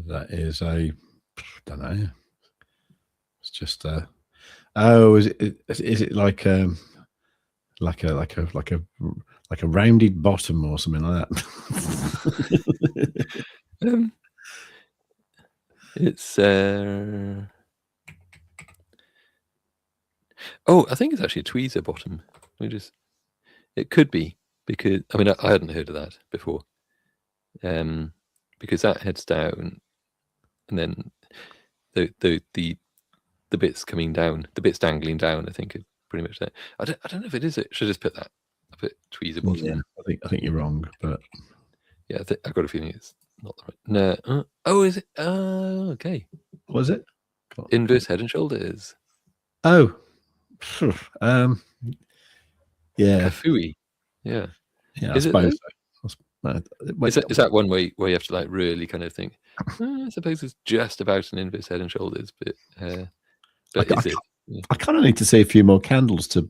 That is I don't know. It's just is it like a rounded bottom or something like that? It's I think it's actually a tweezer bottom. It could be, because I mean I hadn't heard of that before. Because that heads down, and then the bits coming down, the bits dangling down, I think are pretty much that. I don't know if it is. It should just put that. I put tweezer bottom. Yeah, I think you're wrong, but yeah, I've got a feeling it's not the right. No. Is it? Okay. What is it? Inverse head and shoulders. Oh. Yeah. Kafui. Yeah. Yeah, I suppose so. Is that one way where you have to like really kind of think? I suppose it's just about an inverse head and shoulders, but is it? I kind of need to see a few more candles to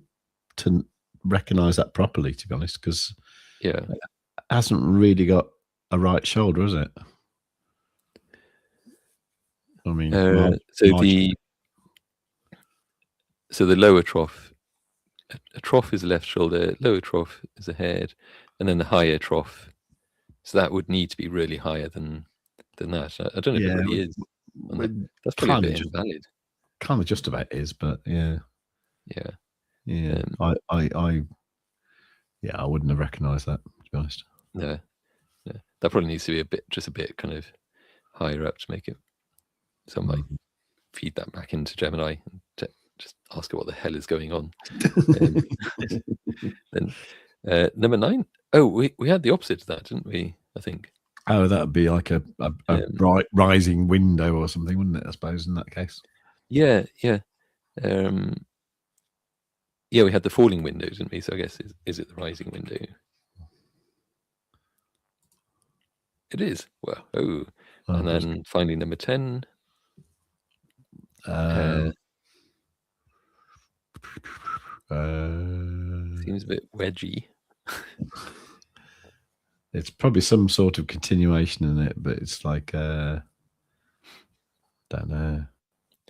recognize that properly, to be honest, because it hasn't really got a right shoulder, has it? I mean, so the lower trough, a trough is a left shoulder, lower trough is a head, and then the higher trough. So that would need to be really higher than that. I don't know if it really is. That's probably a bit invalid. Kind of just about is, but yeah. I wouldn't have recognised that, to be honest. No, that probably needs to be just a bit kind of higher up to make it. So I might feed that back into Gemini and just ask it what the hell is going on. Then number 9. Oh, we had the opposite of that, didn't we? I think. Oh, that would be like a bright rising window or something, wouldn't it? I suppose in that case. Yeah. We had the falling window, didn't we? So I guess is it the rising window? It is. Well, and then finally number 10. Seems a bit wedgy. It's probably some sort of continuation in it, but it's like don't know.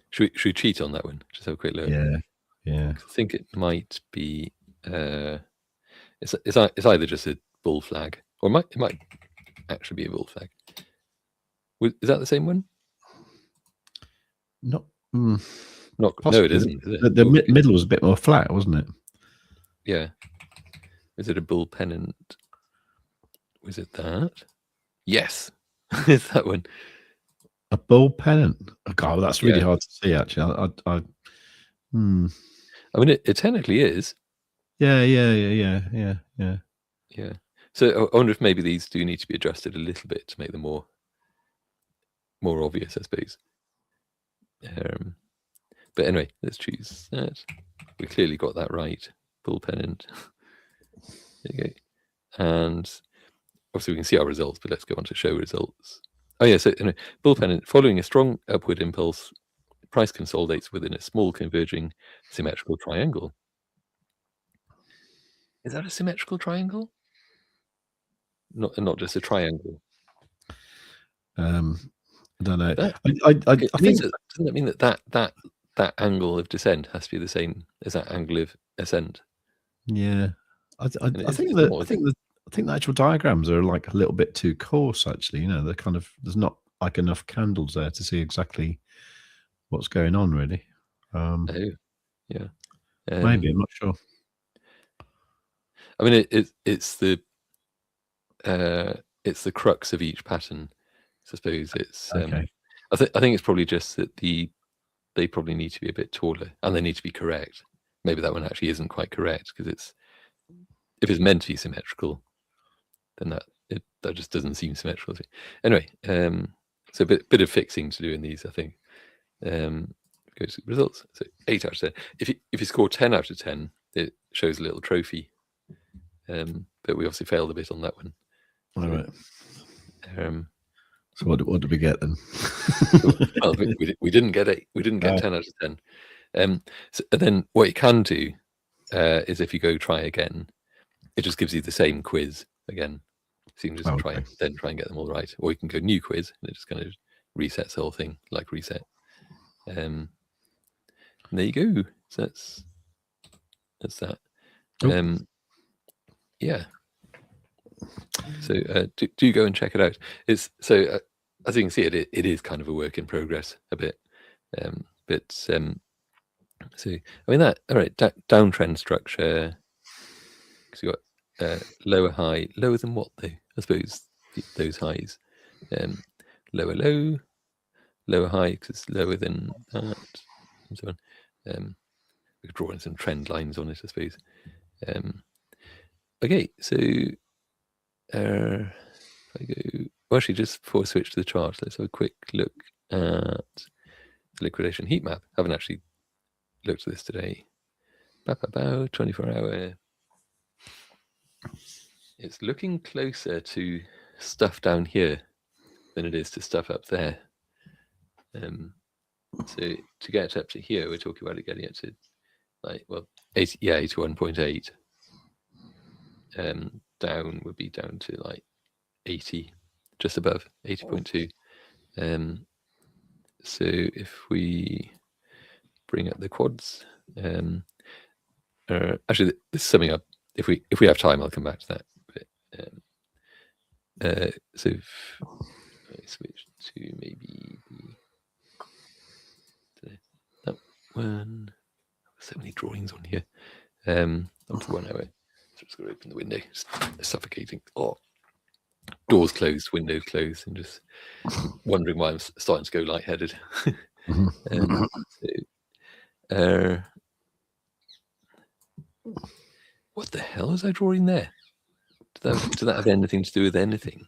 Should we cheat on that one? Just have a quick look. Yeah. I think it might be. It's either just a bull flag, or it might actually be a bull flag. Is that the same one? Not. No, it isn't. Is it? The middle was a bit more flat, wasn't it? Yeah. Is it a bull pennant? Was it that? Yes, it's that one. A bull pennant. Oh, God, that's really hard to see. Actually, I mean, it technically is. Yeah. So I wonder if maybe these do need to be adjusted a little bit to make them more obvious, I suppose. But anyway, let's choose that. We clearly got that right. Bull pennant. There you go. And obviously we can see our results, but let's go on to show results. Oh yeah, so anyway, bull pennant, following a strong upward impulse, price consolidates within a small converging symmetrical triangle. Is that a symmetrical triangle? Not just a triangle. I don't know. I think doesn't that mean that angle of descent has to be the same as that angle of ascent? Yeah, I think the actual diagrams are like a little bit too coarse. Actually, they're kind of, there's not like enough candles there to see exactly what's going on, really. Yeah. Maybe, I'm not sure. I mean, it's the crux of each pattern. I suppose it's okay. I think it's probably just that they probably need to be a bit taller and they need to be correct. Maybe that one actually isn't quite correct, because if it's meant to be symmetrical, then that just doesn't seem symmetrical. Anyway, so a bit of fixing to do in these, I think. Go to results. So 8 out of 10. If you score 10 out of 10, it shows a little trophy. But we obviously failed a bit on that one. All right. So what did we get then? Well, we didn't get 8. We didn't get 10 out of 10. So, and then what you can do is, if you go try again, it just gives you the same quiz again. So you can just try and get them all right. Or you can go new quiz, and it just kind of resets the whole thing, like reset. And there you go. So that's that. Yeah. So do go and check it out. It's so as you can see, it is kind of a work in progress a bit. So I mean, that all right, downtrend structure. So you got lower high, lower than what though? I suppose those highs. Lower low, lower high, because it's lower than that, and so on. We could draw in some trend lines on it, I suppose. Okay, so if I go, well, actually, just before I switch to the chart, let's have a quick look at the liquidation heat map. I haven't actually looked at this today. 24-hour. It's looking closer to stuff down here than it is to stuff up there. So to get up to here, we're talking about it getting up to 81.8. Down would be down to like 80, just above 80.2. So if we bring up the quads, actually this is something up. If we have time, I'll come back to that. But so if I switch to maybe that one. So many drawings on here. Onto 1 hour. So just got to open the window. It's suffocating. Oh, doors closed, windows closed, and just wondering why I'm starting to go lightheaded. What the hell was I drawing there? Did that have anything to do with anything?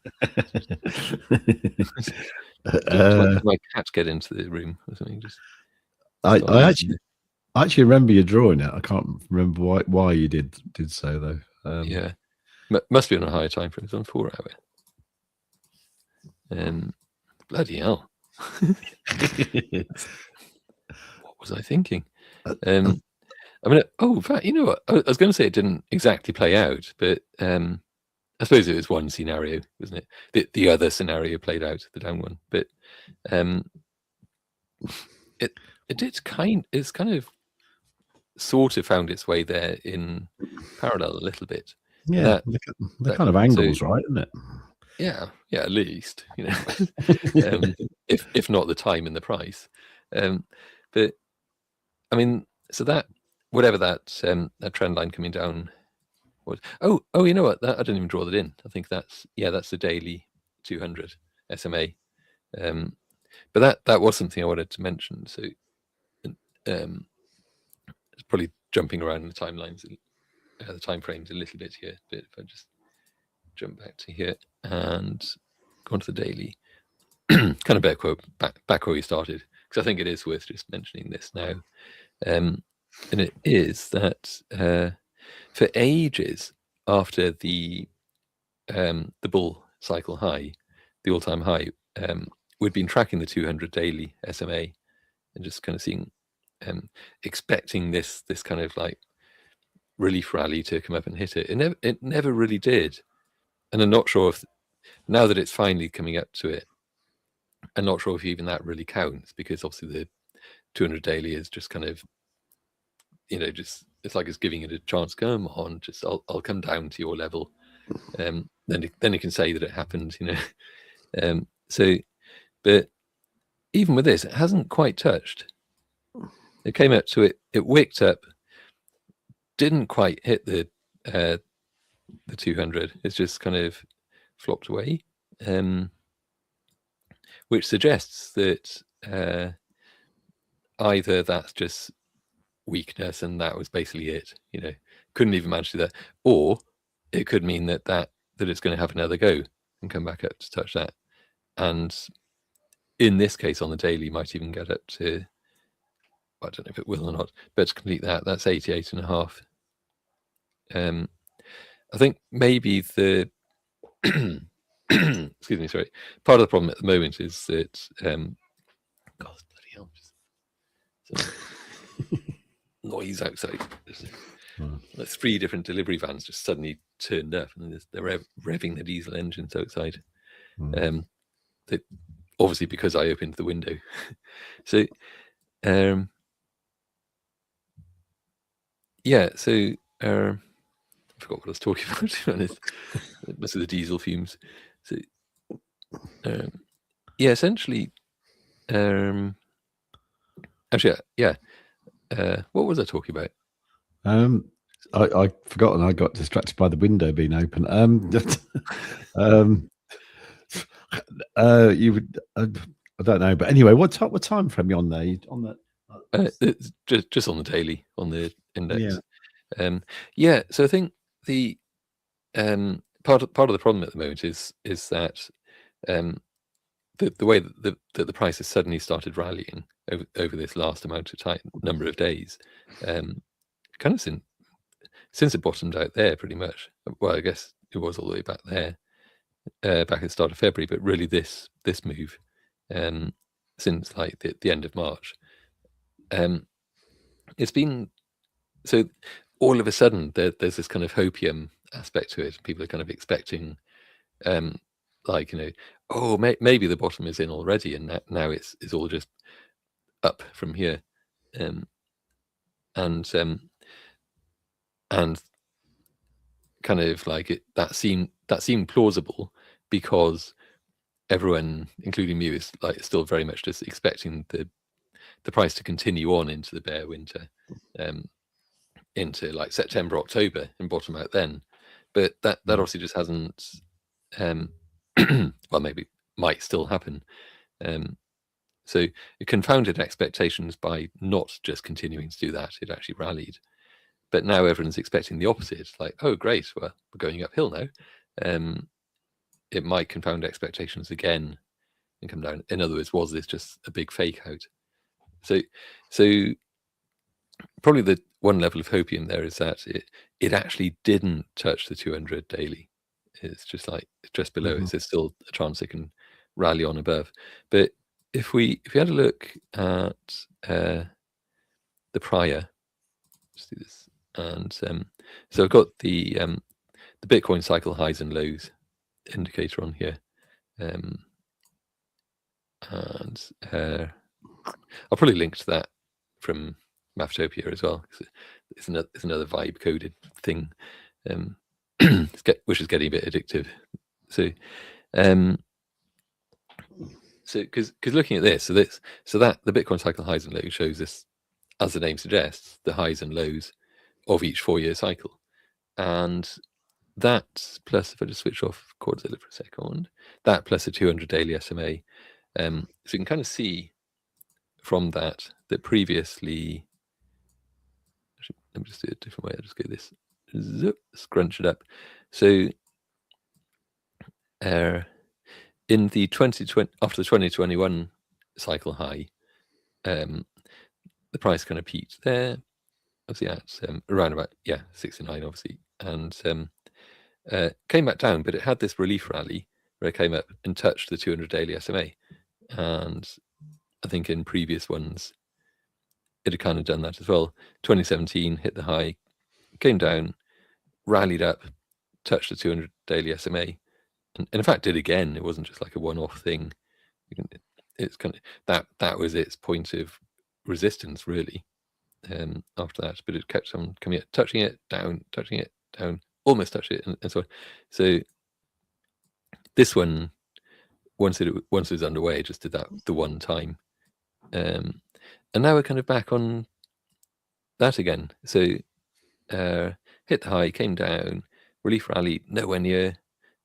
Did my cat get into the room or something? I actually remember you drawing it. I can't remember why you did so though. Yeah, must be on a higher time frame. It's on 4 hour. Bloody hell! What was I thinking? I mean, in fact, you know what? I was going to say it didn't exactly play out, but I suppose it was one scenario, wasn't it? The other scenario played out, the down one, but it's kind of sort of found its way there in parallel a little bit. Yeah, the kind of angles, right, isn't it? Yeah, at least, you know, if not the time and the price. But I mean, so that whatever that trend line coming down was. Oh, you know what? I didn't even draw that in. I think that's the daily 200 SMA. But that was something I wanted to mention. So it's probably jumping around the timelines, the time frames a little bit here. But if I just jump back to here and go on to the daily, kind of back where we started, because I think it is worth just mentioning this now. And it is that for ages after the bull cycle high, the all-time high, we'd been tracking the 200 daily SMA and just kind of seeing, expecting this kind of like relief rally to come up and hit it. It never really did. And I'm not sure if, now that it's finally coming up to it, I'm not sure if even that really counts, because obviously the 200 daily is just kind of, you know, just, it's like it's giving it a chance. Come on, just I'll come down to your level. Then you can say that it happened, you know. So, but even with this, it hasn't quite touched. It came up to it. It wicked up, didn't quite hit the 200. It's just kind of flopped away. which suggests that either that's just weakness and that was basically it, couldn't even manage to do that, or it could mean that it's going to have another go and come back up to touch that, and in this case on the daily might even get up to, I don't know if it will or not, but to complete that's 88.5. I think maybe the excuse me, sorry, part of the problem at the moment is that God bloody hell, just noise outside. Like 3 different delivery vans just suddenly turned up, and they're revving the diesel engines outside. That obviously because I opened the window. So yeah, so I forgot what I was talking about, to be honest. Most of the diesel fumes. So yeah, essentially actually, yeah. What was I talking about? I forgot, and I got distracted by the window being open. You would, I don't know, but anyway, what time frame you on there? On that? It's just on the daily, on the index. Yeah. So I think the part of the problem at the moment is that the way that the price has suddenly started rallying over this last number of days, kind of since it bottomed out there, pretty much. Well, I guess it was all the way back there, back at the start of February, but really this move since like the end of March, it's been, so all of a sudden there's this kind of hopium aspect to it. People are kind of expecting like, oh, maybe the bottom is in already, and now it's all just up from here, and kind of like that seemed plausible because everyone, including me, is like still very much just expecting the price to continue on into the bear winter, into like September, October, and bottom out then. But that obviously just hasn't. Well, maybe might still happen. So it confounded expectations by not just continuing to do that. It actually rallied. But now everyone's expecting the opposite. Like, oh, great, well, we're going uphill now. It might confound expectations again and come down. In other words, was this just a big fake out? So probably the one level of hopium there is that it actually didn't touch the 200 daily. It's just like just below. There's still a chance it can rally on above. But if we had a look at the prior, let's do this. And so I've got the Bitcoin cycle highs and lows indicator on here, and I'll probably link to that from Maftopia as well. It's another vibe coded thing, which is getting a bit addictive. So because looking at this, so that the Bitcoin cycle highs and lows shows this, as the name suggests, the highs and lows of each 4-year cycle, and that plus, if I just switch off Quadzilla for a second, that plus a 200 daily SMA, so you can kind of see from that previously, actually, let me just do it a different way. I'll just go this, scrunch it up. So in the 2020, after the 2021 cycle high, the price kind of peaked there, obviously at around about 69, obviously, and came back down, but it had this relief rally where it came up and touched the 200 daily SMA, and I think in previous ones it had kind of done that as well. 2017 hit the high, came down, rallied up, touched the 200 daily SMA, and in fact did again. It wasn't just like a one-off thing. It's kind of that was its point of resistance, really, after that. But it kept on coming up, touching it down, almost touched it, and so on. So this one, once it was underway, just did that the one time, and now we're kind of back on that again. So hit the high, came down, relief rally, nowhere near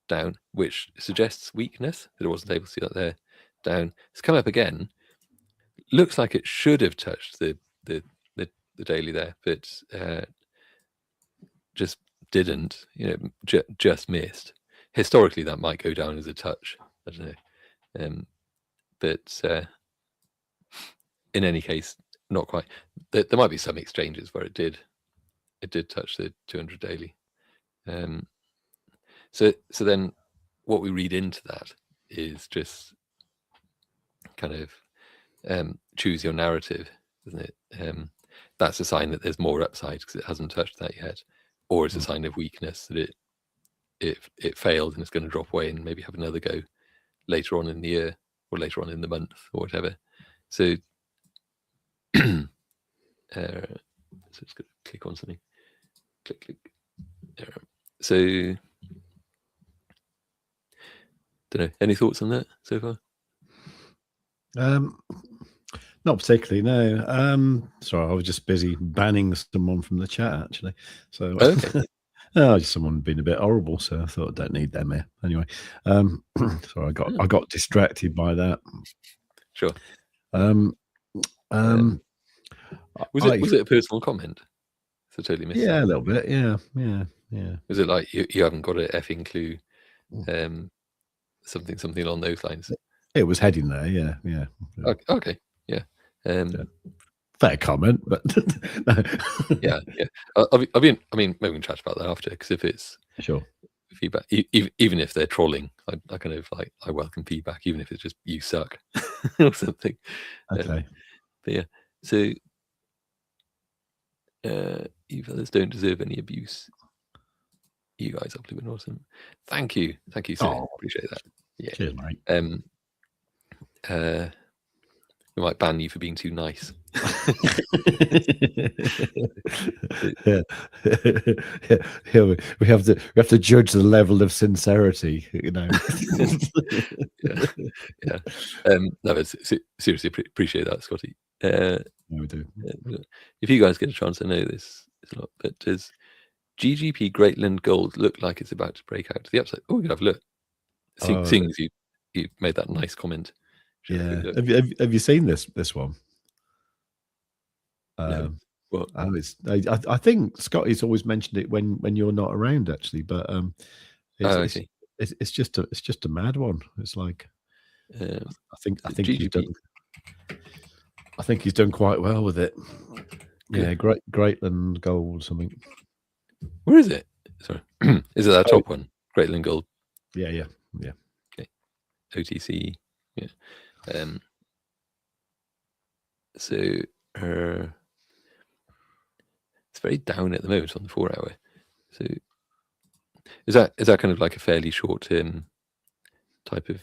down, which suggests weakness, that I wasn't able to see that there. down. It's come up again. Looks like it should have touched the daily there, but just didn't. Just missed. Historically, that might go down as a touch. I don't know, but in any case, not quite. There might be some exchanges where it did touch the 200 daily. So then, what we read into that is just kind of choose your narrative, isn't it? That's a sign that there's more upside because it hasn't touched that yet, or it's a sign of weakness that it failed and it's going to drop away and maybe have another go later on in the year or later on in the month or whatever. So, so just going to click on something. Click. So, don't know. Any thoughts on that so far? Not particularly, no. Sorry, I was just busy banning someone from the chat, actually. So, okay. Just someone being a bit horrible, so I thought I don't need them here. Anyway, so I got distracted by that. Sure. Was it a personal comment? So totally missed. Yeah, a little bit. Yeah. Was it like you haven't got a effing clue? Something along those lines. It was heading there. Yeah. Okay. Yeah. Fair comment, but yeah. I mean, maybe we can chat about that after, because if it's sure feedback, even if they're trolling, I kind of like, I welcome feedback, even if it's just you suck or something. Okay. But yeah, so you fellas don't deserve any abuse. You guys are blooming awesome. Thank you, sir. Appreciate that. Yeah. Cheers, mate. We might ban you for being too nice. yeah. We have to judge the level of sincerity, yeah. No, but seriously appreciate that, Scotty. We do. If you guys get a chance, I know this is a lot, but does GGP Greatland Gold look like it's about to break out to the upside? Oh, we could have a look. Seeing as you made that nice comment. Yeah. Have you seen this one? No. What? I think Scotty's always mentioned it when you're not around, actually, but it's just a mad one. It's like I think he's done quite well with it. Good. Yeah, Greatland Gold something. Where is it? Sorry, is it that top one? Greatland Gold. Yeah. Okay. OTC. Yeah. So it's very down at the moment on the 4 hour. So is that kind of like a fairly short term type of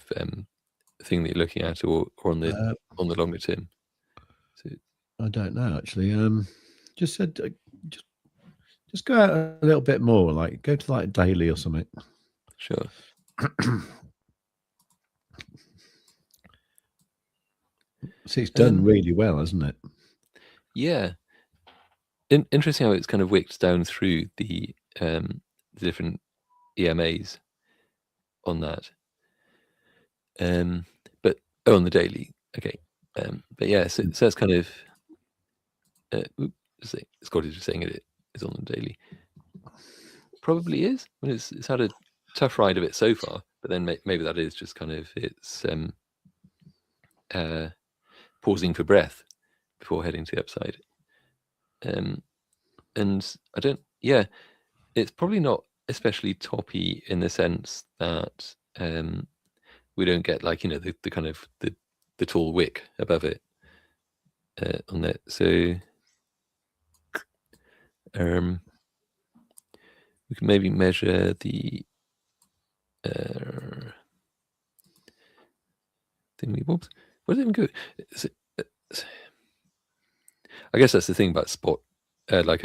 thing that you're looking at, or on the longer term? So I don't know, actually. Just said just go out a little bit more, like go to like daily or something. Sure. See, it's done really well, hasn't it? Yeah. Interesting how it's kind of wicked down through the different EMAs on that. But on the daily, okay. But yeah, so it's kind of Scotty's just saying it is on the daily. Probably is. I mean, it's had a tough ride of it so far, but then maybe that is just kind of it's pausing for breath before heading to the upside. And I don't. Yeah, it's probably not especially toppy in the sense that we don't get like the kind of the tall wick above it on that. So we can maybe measure the thingy bobs. What does it even go? I guess that's the thing about spot, like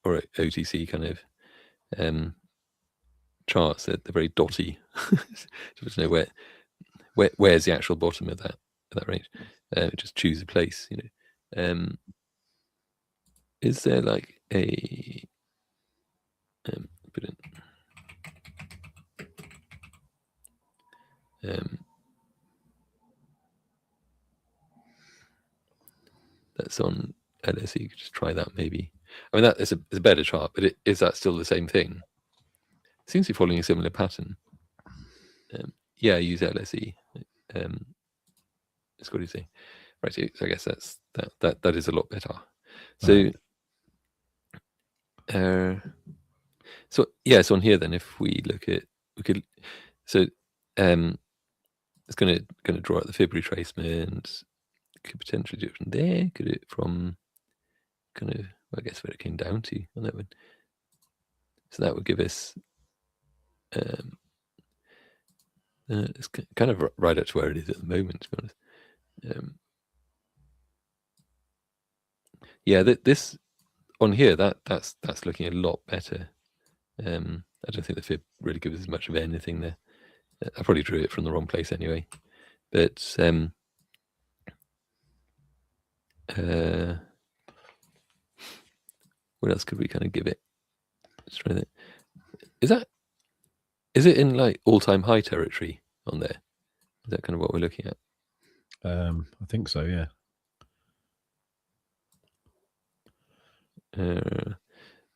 or OTC kind of charts. They're very dotty. So to know where's the actual bottom of that range. Just choose a place. Is there like a on LSE. You could just try that maybe. I mean, that is a better chart, but is that still the same thing? It seems to be following a similar pattern. Yeah, use LSE. It's good to see. Right, so I guess that is a lot better. So, so yeah, so on here then, if we look at, so it's going to draw out the Fib retracement. Could potentially do it from there. Could do it from kind of, well, I guess where it came down to on that one. So that would give us, it's kind of right up to where it is at the moment, to be honest. Yeah, this on here, that's looking a lot better. I don't think the Fib really gives us much of anything there. I probably drew it from the wrong place anyway. But what else could we kind of give it? Let's try that. Is it in like all-time high territory on there? Is that kind of what we're looking at? I think so, yeah.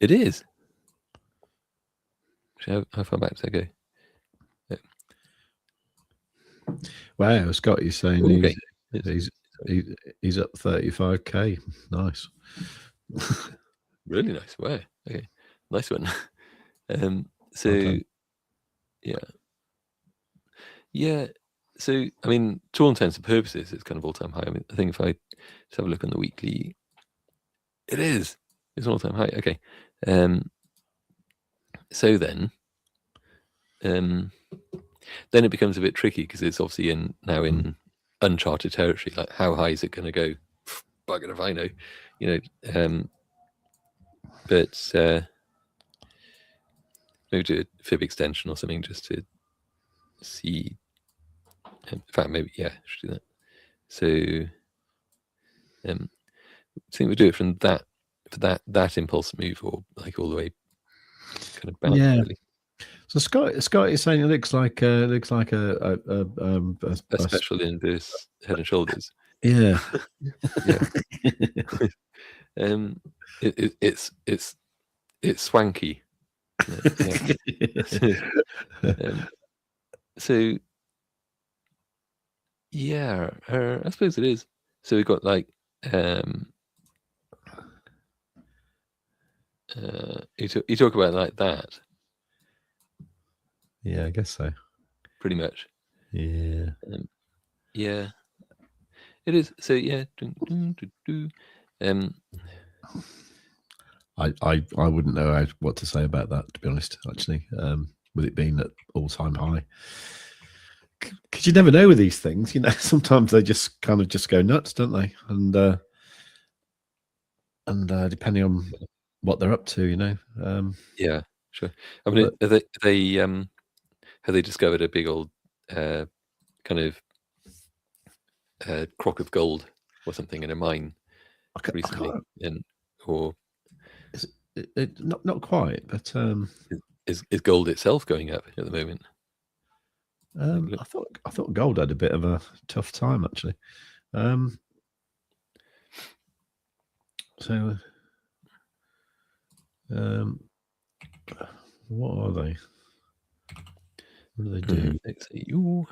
It is. Actually, how far back does that go? Yeah. Wow, Scott, you're saying he's up 35k. Nice. Really nice. Wow. Okay, nice one. So okay. Yeah. So I mean, to all intents and purposes, it's kind of all-time high. I mean, I think if I just have a look on the weekly, it's an all-time high. Okay. So then it becomes a bit tricky because it's obviously now in uncharted territory. Like, how high is it going to go? Bugger if I know, but maybe do a Fib extension or something just to see. In fact, maybe should do that. So I think we do it from that impulse move, or like all the way kind of back. Yeah. Really. So Scott is saying it looks like a special inverse head and shoulders. Yeah. Yeah. It's swanky. So yeah, I suppose it is. So we've got like you talk about like that. Yeah, I guess so. Pretty much. Yeah. Yeah. It is. So yeah. I wouldn't know what to say about that, to be honest. Actually, with it being at all-time high, because you never know with these things. Sometimes they just kind of just go nuts, don't they? And depending on what they're up to, yeah, sure. I mean, have they discovered a big old kind of crock of gold or something in a mine recently? Or not quite, but is gold itself going up at the moment? I thought gold had a bit of a tough time, actually. So what are they? What do they do? Let's see. I'll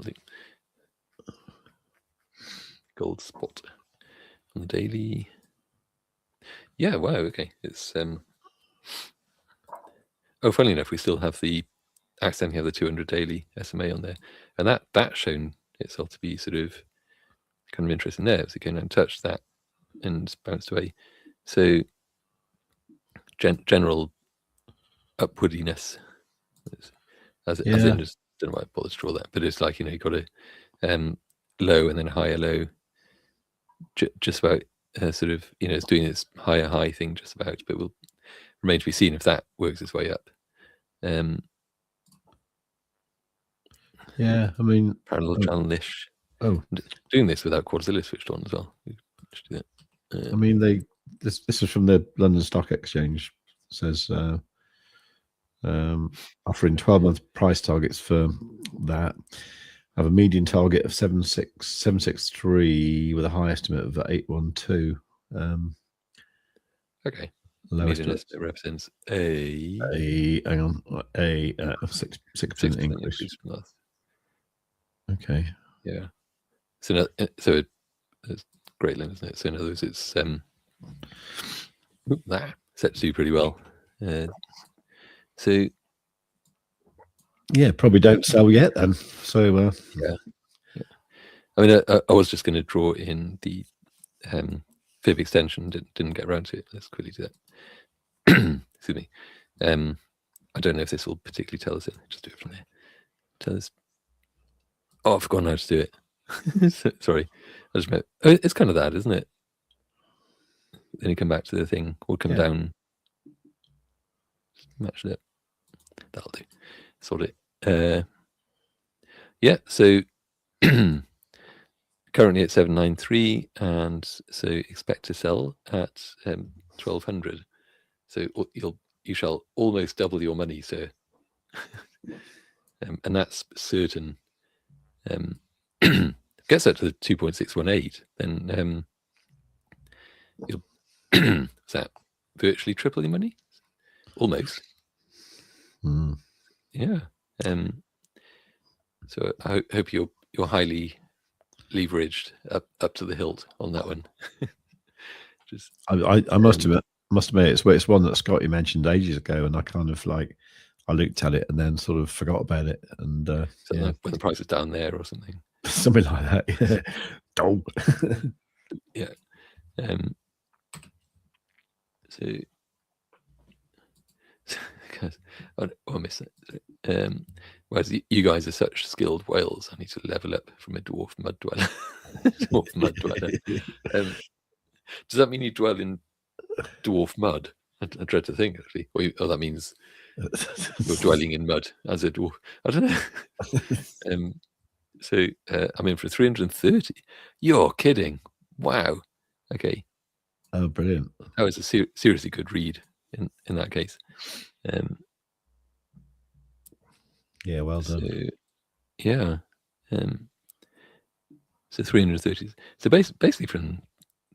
do gold spot on the daily. Yeah, wow, okay. It's funnily enough, we still have accidentally have the 200 daily SMA on there, and that's shown itself to be sort of kind of interesting there. So it came and touched that and bounced away. So general upwardiness, as in, just don't know why I bothered to draw that, but it's like, you got a low and then a higher low, just about sort of, it's doing this higher high thing just about, but will remain to be seen if that works its way up. Yeah, I mean, parallel channel-ish. Doing this without Quadzilla switched on as well. Just do that. I mean, this is from the London Stock Exchange. It says offering 12-month price targets for that. have a median target of 763 with a high estimate of 812. Okay. Median estimate represents hang on, a 6% increase. From last. Okay. Yeah. So it's great limit, isn't it? So in other words, it's that set to do pretty well. So yeah, probably don't sell yet then. So yeah. I mean, I was just going to draw in the fib extension. Didn't get around to it. Let's quickly do that. Excuse me. I don't know if this will particularly tell us it. Just do it from there. Tell us. Oh, I've forgotten how to do it. Sorry. It's kind of that, isn't it? Then you come back to the thing. We'll come down. Match it. That'll do. Sort it. Yeah. So currently at 793, and so expect to sell at 1200. So you shall almost double your money, sir. And that's certain. Gets that to the 2.618, then you'll is that virtually triple your money? Almost. Yeah. So I hope you're highly leveraged up to the hilt on that one. Just I must admit it's one that Scotty mentioned ages ago, and I kind of like I looked at it and then sort of forgot about it, and like when the price is down there or something. Something like that. Yeah. Yeah. So I miss it. Whereas you guys are such skilled whales, I need to level up from a dwarf mud dweller. Dwarf mud dweller. Does that mean you dwell in dwarf mud? I dread to think, actually. Or that means you're dwelling in mud as a dwarf. I don't know. So I'm in for 330. You're kidding. Wow. Okay. Oh, brilliant. That was a seriously good read in that case. Yeah, well done. So, yeah. So 330. So basically from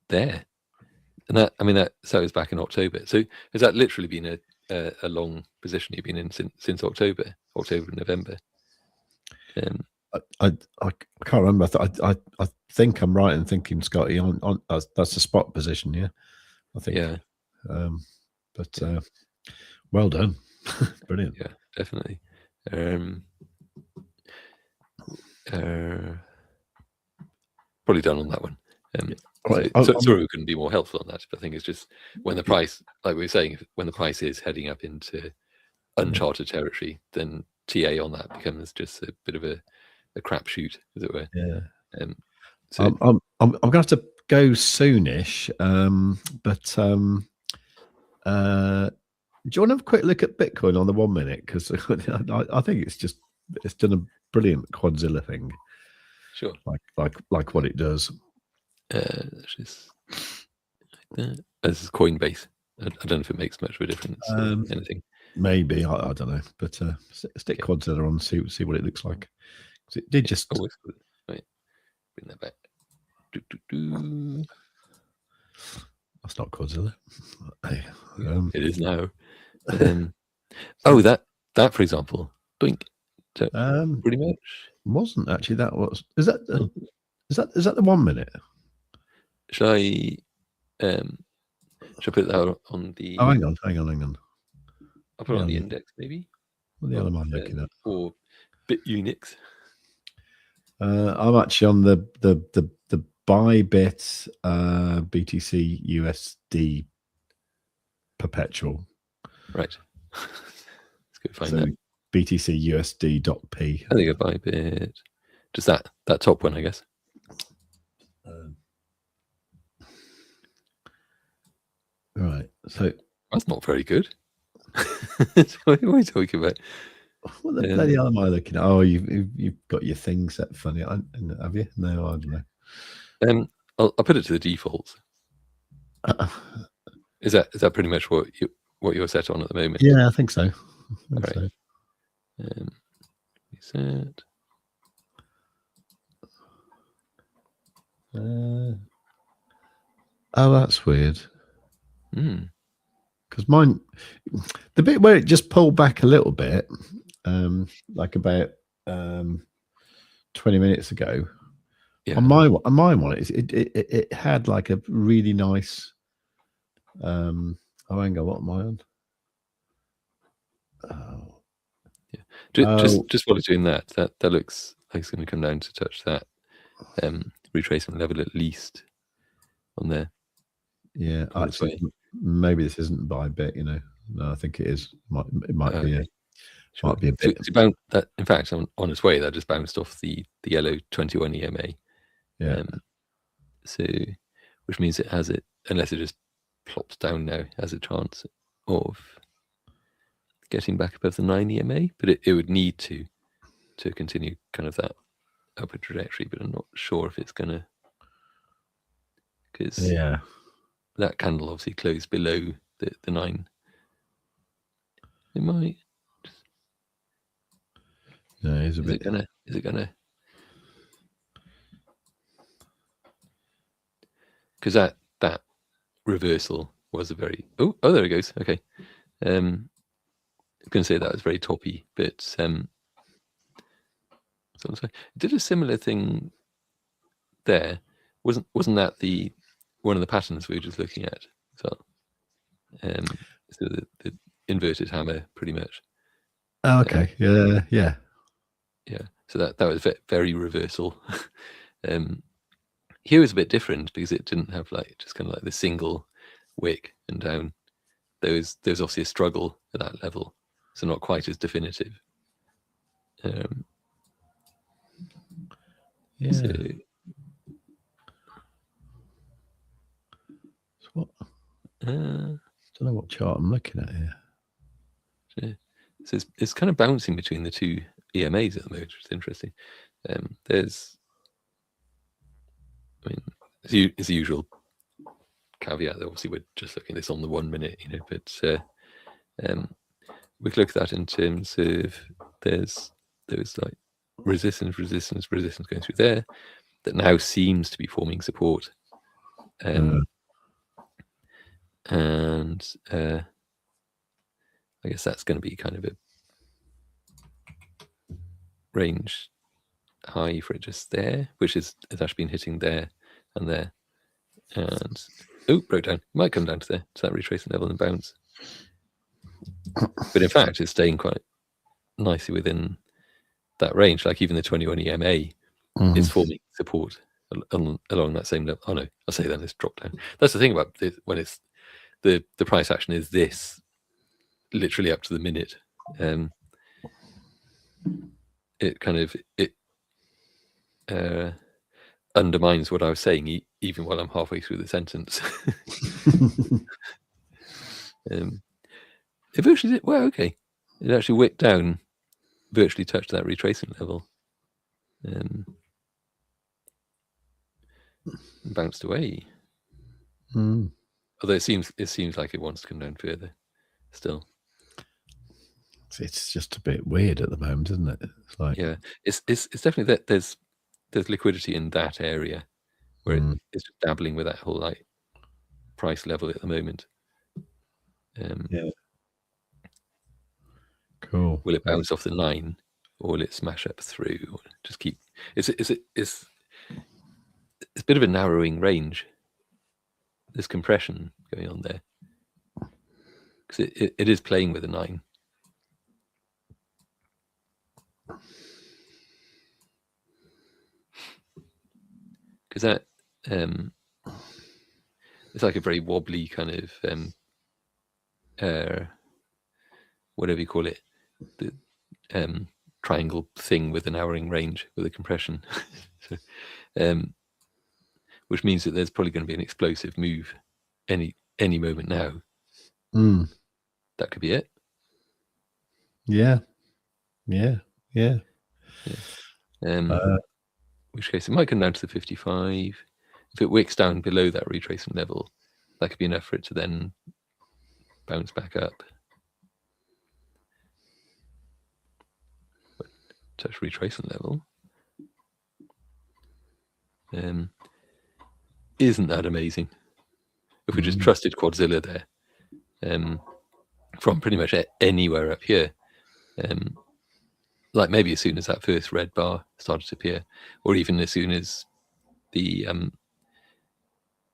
there. And that was back in October. So has that literally been a long position you've been in since October, November? I can't remember. I think I'm right in thinking, Scotty, on that's a spot position, yeah. I think. Yeah. Well done. Brilliant. Yeah, definitely. Probably done on that one. Right. Sorry we couldn't be more helpful on that, but I think it's just when the price, like we were saying, when the price is heading up into uncharted territory, then TA on that becomes just a bit of a crapshoot, as it were. Yeah. So I'm going to have to go soonish, but do you want to have a quick look at Bitcoin on the 1 minute? Because I think it's done a brilliant Quadzilla thing. Sure. Like what it does. This is Coinbase. I don't know if it makes much of a difference. Anything. Maybe I don't know, but stick Quadzilla on, see what it looks like. It did just. Oh, right. Bring that back. That's not Quadzilla. It is now. that for example, doink. So, pretty much wasn't actually that was. Is that the 1 minute? Shall I put that on the? Oh, hang on. I'll put it on the index, maybe. What the hell am I looking at? Or Bitunix. I'm actually on the ByBit BTC USD perpetual. Right. Let's go find that. BTC USD.p. I think a ByBit. Just that top one, I guess. Right. So that's not very good. What are you talking about? What the bloody hell am I looking at? Oh, you've got your thing set funny, have you? No, I don't know. I'll put it to the defaults. Is that pretty much what you're set on at the moment? Yeah, I think so. All right. Reset. Oh, that's weird. Because mine, the bit where it just pulled back a little bit, like about 20 minutes ago, on my one, it had like a really nice. Oh, hang on, what am I on? Oh, yeah. Just while it's doing that looks like it's going to come down to touch that retracement level at least on there. Yeah, actually, maybe this isn't ByBit. No, I think it is. It might be. Sure. Might be a bit. That, in fact, on its way, that just bounced off the yellow 21 EMA. Yeah. So, which means it has it, unless it just plops down now, has a chance of getting back above the 9 EMA. But it would need to continue kind of that upward trajectory. But I'm not sure if it's going to, because that candle obviously closed below the 9. It might. No, it's a bit. Is it gonna? Because that reversal was a very oh there it goes. Okay, I was going to say that was very toppy, but it did a similar thing there. Wasn't that the one of the patterns we were just looking at? So the inverted hammer, pretty much. Oh, okay. Yeah. So that was very reversal. Here was a bit different because it didn't have just kind of like the single wick and down. There's obviously a struggle at that level, so not quite as definitive. Yeah. So what? Don't know what chart I'm looking at here. So it's kind of bouncing between the two EMAs at the moment, which is interesting. There's, I mean, it's the usual caveat that obviously we're just looking at this on the 1 minute, but we could look at that in terms of there's like resistance going through there that now seems to be forming support. And I guess that's going to be kind of a range high for it just there, which it's actually been hitting there and there. And broke down. Might come down to there, to that retracement level and bounce. But in fact, it's staying quite nicely within that range. Like even the 21 EMA is forming support along that same level. Oh no, I'll say then it's dropped down. That's the thing about it, when it's the price action is this literally up to the minute. It kind of undermines what I was saying, even while I'm halfway through the sentence. It virtually did. Well, okay. It actually wicked down, virtually touched that retracement level, bounced away. Although it seems like it wants to come down further still. It's just a bit weird at the moment, isn't it? It's like, yeah, it's definitely that there's liquidity in that area where it's just dabbling with that whole price level at the moment. Yeah. Cool. Will it bounce off the 9, or will it smash up through? Or just keep? It's a bit of a narrowing range. There's compression going on there because it is playing with a 9. Because that it's like a very wobbly kind of whatever you call it, the triangle thing with a narrowing range with a compression. So, which means that there's probably going to be an explosive move any moment now. That could be it. Yeah. Which case it might come down to the 55. If it wicks down below that retracement level, that could be enough for it to then bounce back up. Touch retracement level. isn't that amazing. If we just trusted Quadzilla there, from pretty much anywhere up here, like maybe as soon as that first red bar started to appear, or even as soon as the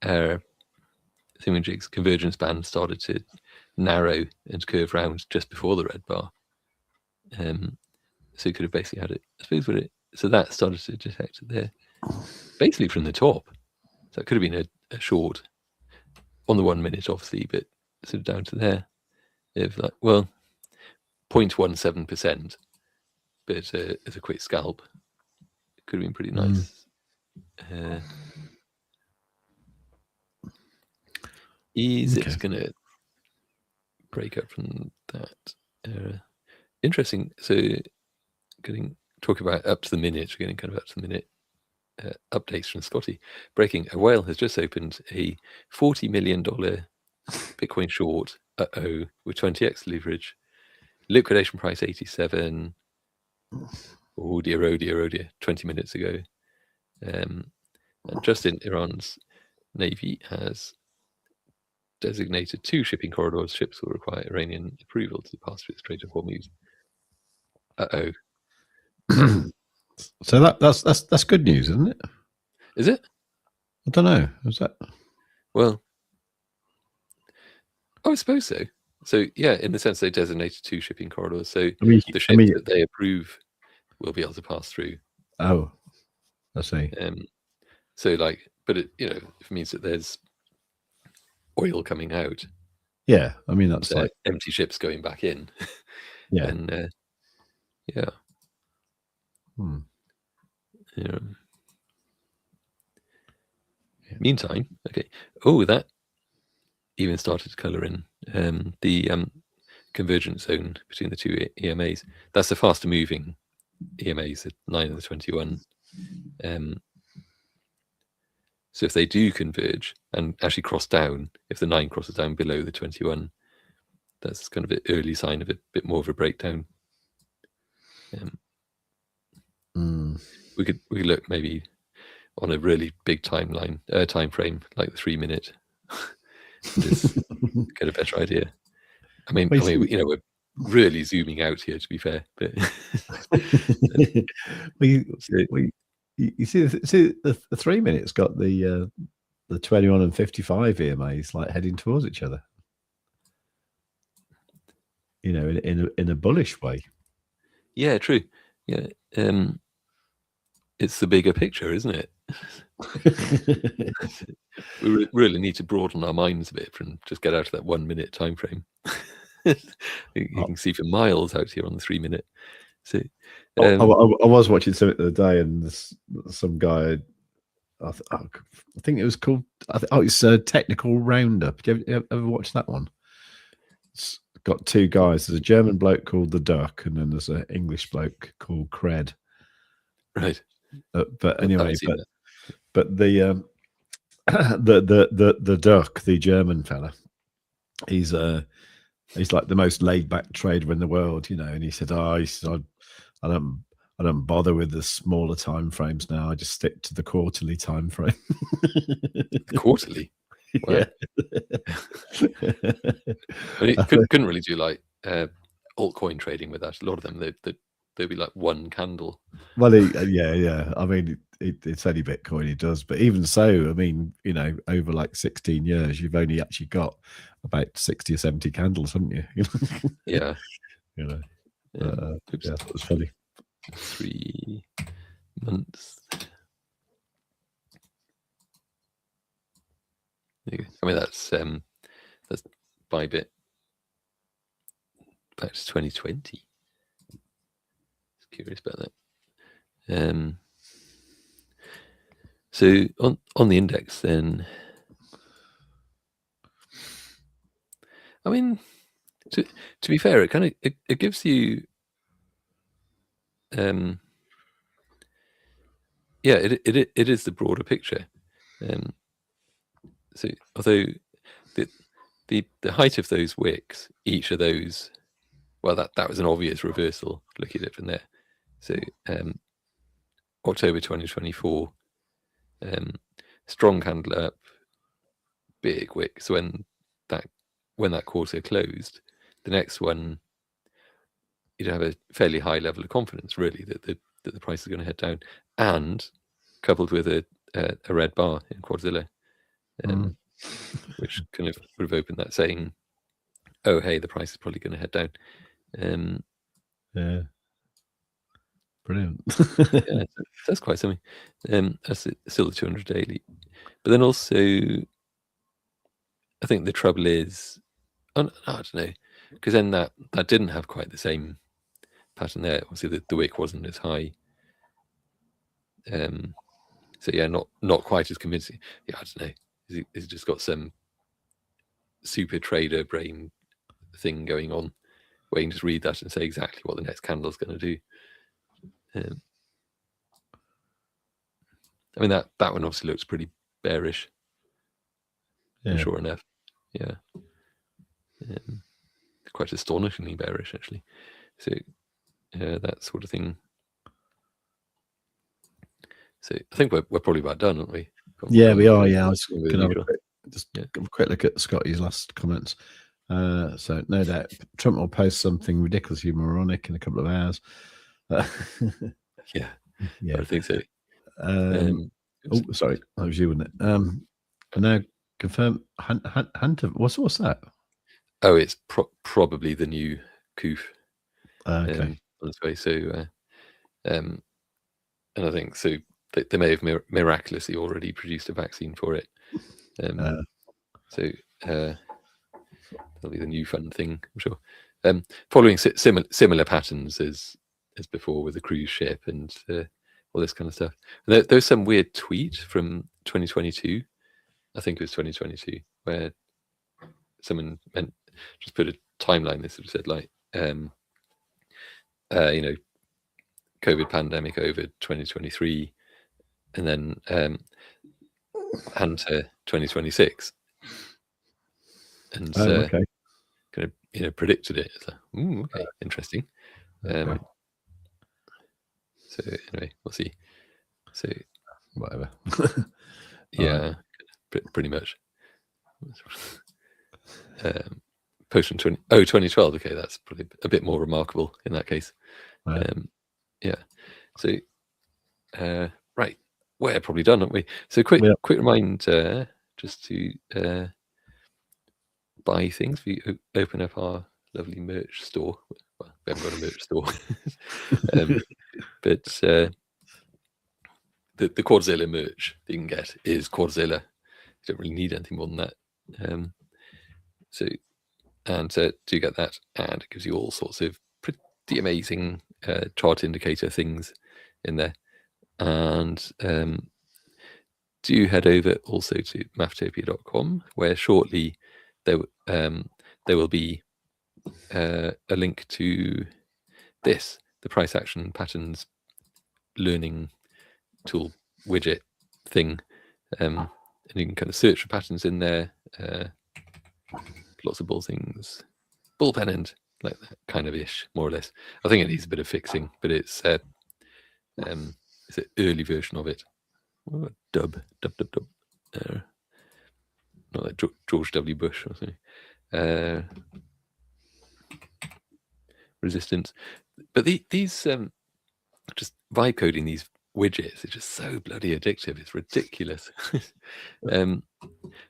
thingamajig's convergence band started to narrow and curve round just before the red bar. So you could have basically had it, I suppose, with it. So that started to detect it there, basically from the top. So it could have been a short on the 1 minute, obviously, but sort of down to there. If like, well, 0.17%, but as a quick scalp, it could have been pretty nice. Is it going to break up from that? Interesting. So talking about up to the minute, we're getting kind of up to the minute updates from Scotty. Breaking, a whale has just opened a $40 million Bitcoin short, with 20x leverage. Liquidation price 87. Oh dear, oh dear, oh dear, 20 minutes ago. And Justin, Iran's Navy has designated 2 shipping corridors. Ships will require Iranian approval to pass through the Strait of Hormuz. So that's good news, isn't it? Is it? I don't know. Is that? Well, I suppose so. So yeah, in the sense they designated 2 shipping corridors. So the ships that they approve will be able to pass through. Oh, I see. So like, but it, if it means that there's oil coming out. Yeah, I mean that's like empty ships going back in. Yeah. And yeah. Yeah. Meantime, okay. Oh, that even started to color in the convergence zone between the 2 EMAs. That's the faster moving EMAs, the 9 and the 21. So if they do converge and actually cross down, if the 9 crosses down below the 21, that's kind of an early sign of a bit more of a breakdown. We could look maybe on a really big time frame, like the 3 minute, just get a better idea. I mean, we're really zooming out here, to be fair. But you see the 3 minutes got the 21 and 55 EMAs like heading towards each other. In a bullish way. Yeah, true. Yeah, it's the bigger picture, isn't it? We really need to broaden our minds a bit and just get out of that 1 minute time frame. You can see for miles out here on the 3 minute. So I was watching something the other day, and some guy, I think it was called, it's a Technical Roundup. Did you ever watch that one? It's got 2 guys. There's a German bloke called the Duck, and then there's an English bloke called Cred. Right. But anyway, but the Duck, the German fella, he's like the most laid back trader in the world, and he said, I don't bother with the smaller time frames now. I just stick to the quarterly time frame. Quarterly? Wow. Yeah. I mean, couldn't really do like altcoin trading with that. A lot of them, they'd be like 1 candle. Well, yeah. I mean, it's only Bitcoin he does, but even so, I mean, over like 16 years, you've only actually got about 60 or 70 candles, haven't you? Yeah. Yeah, that was funny. 3 months. I mean, that's ByBit back to 2020. Curious about that. So on the index, then, I mean, to be fair, it kind of it gives you, yeah, it is the broader picture. So although the height of those wicks, each of those, well, that was an obvious reversal looking at it from there. So October 2024, strong candle up, big wick. So when that quarter closed, the next one, you'd have a fairly high level of confidence, really, that the price is going to head down, and coupled with a red bar in Quadzilla, which kind of would have opened that saying, "Oh, hey, the price is probably going to head down." Yeah, brilliant. Yeah, that's quite something. That's still the 200 daily, but then also, I think the trouble is, I don't know, because then that didn't have quite the same pattern there. Obviously, the wick wasn't as high. So yeah, not quite as convincing. Yeah, I don't know. He's just got some super trader brain thing going on, where you can just read that and say exactly what the next candle is going to do. I mean, that one obviously looks pretty bearish. Yeah. Sure enough, yeah, quite astonishingly bearish actually. So that sort of thing. So I think we're probably about done, aren't we? Yeah, we are. Yeah, I was going to have a quick look at Scotty's last comments. So no doubt Trump will post something ridiculously moronic in a couple of hours. Yeah, I think so. Oh, sorry, that was you, wasn't it? And now confirm Hunter. What's that? Oh, it's probably the new COOF. Okay. On its way. So, and I think so. They may have miraculously already produced a vaccine for it. So that'll be the new fun thing, I'm sure. Following similar patterns as before with the cruise ship and all this kind of stuff. And there's some weird tweet from 2022. I think it was 2022, where someone just put a timeline. They sort of said like, COVID pandemic over 2023, and then Hunter 2026, and okay. kind of predicted it. It's like, okay, interesting. Okay. So anyway, we'll see. So whatever. Yeah, pretty much. Potion 2012. Okay, that's probably a bit more remarkable in that case. Right. Yeah. So right, we're probably done, aren't we? So quick reminder, just to buy things. We open up our lovely merch store. Well, we haven't got a merch store, but the Quadzilla merch that you can get is Quadzilla. You don't really need anything more than that. So do get that, and it gives you all sorts of pretty amazing chart indicator things in there. And do head over also to maftopia.com, where shortly there will be a link to this, the price action patterns learning tool widget thing, and you can kind of search for patterns in there. Lots of bull things, bull pennant, like that kind of ish, more or less. I think it needs a bit of fixing, but it's an early version of it. Oh, dub. Not like George W. Bush or something. Resistance, but these just vibe coding these widgets is just so bloody addictive. It's ridiculous.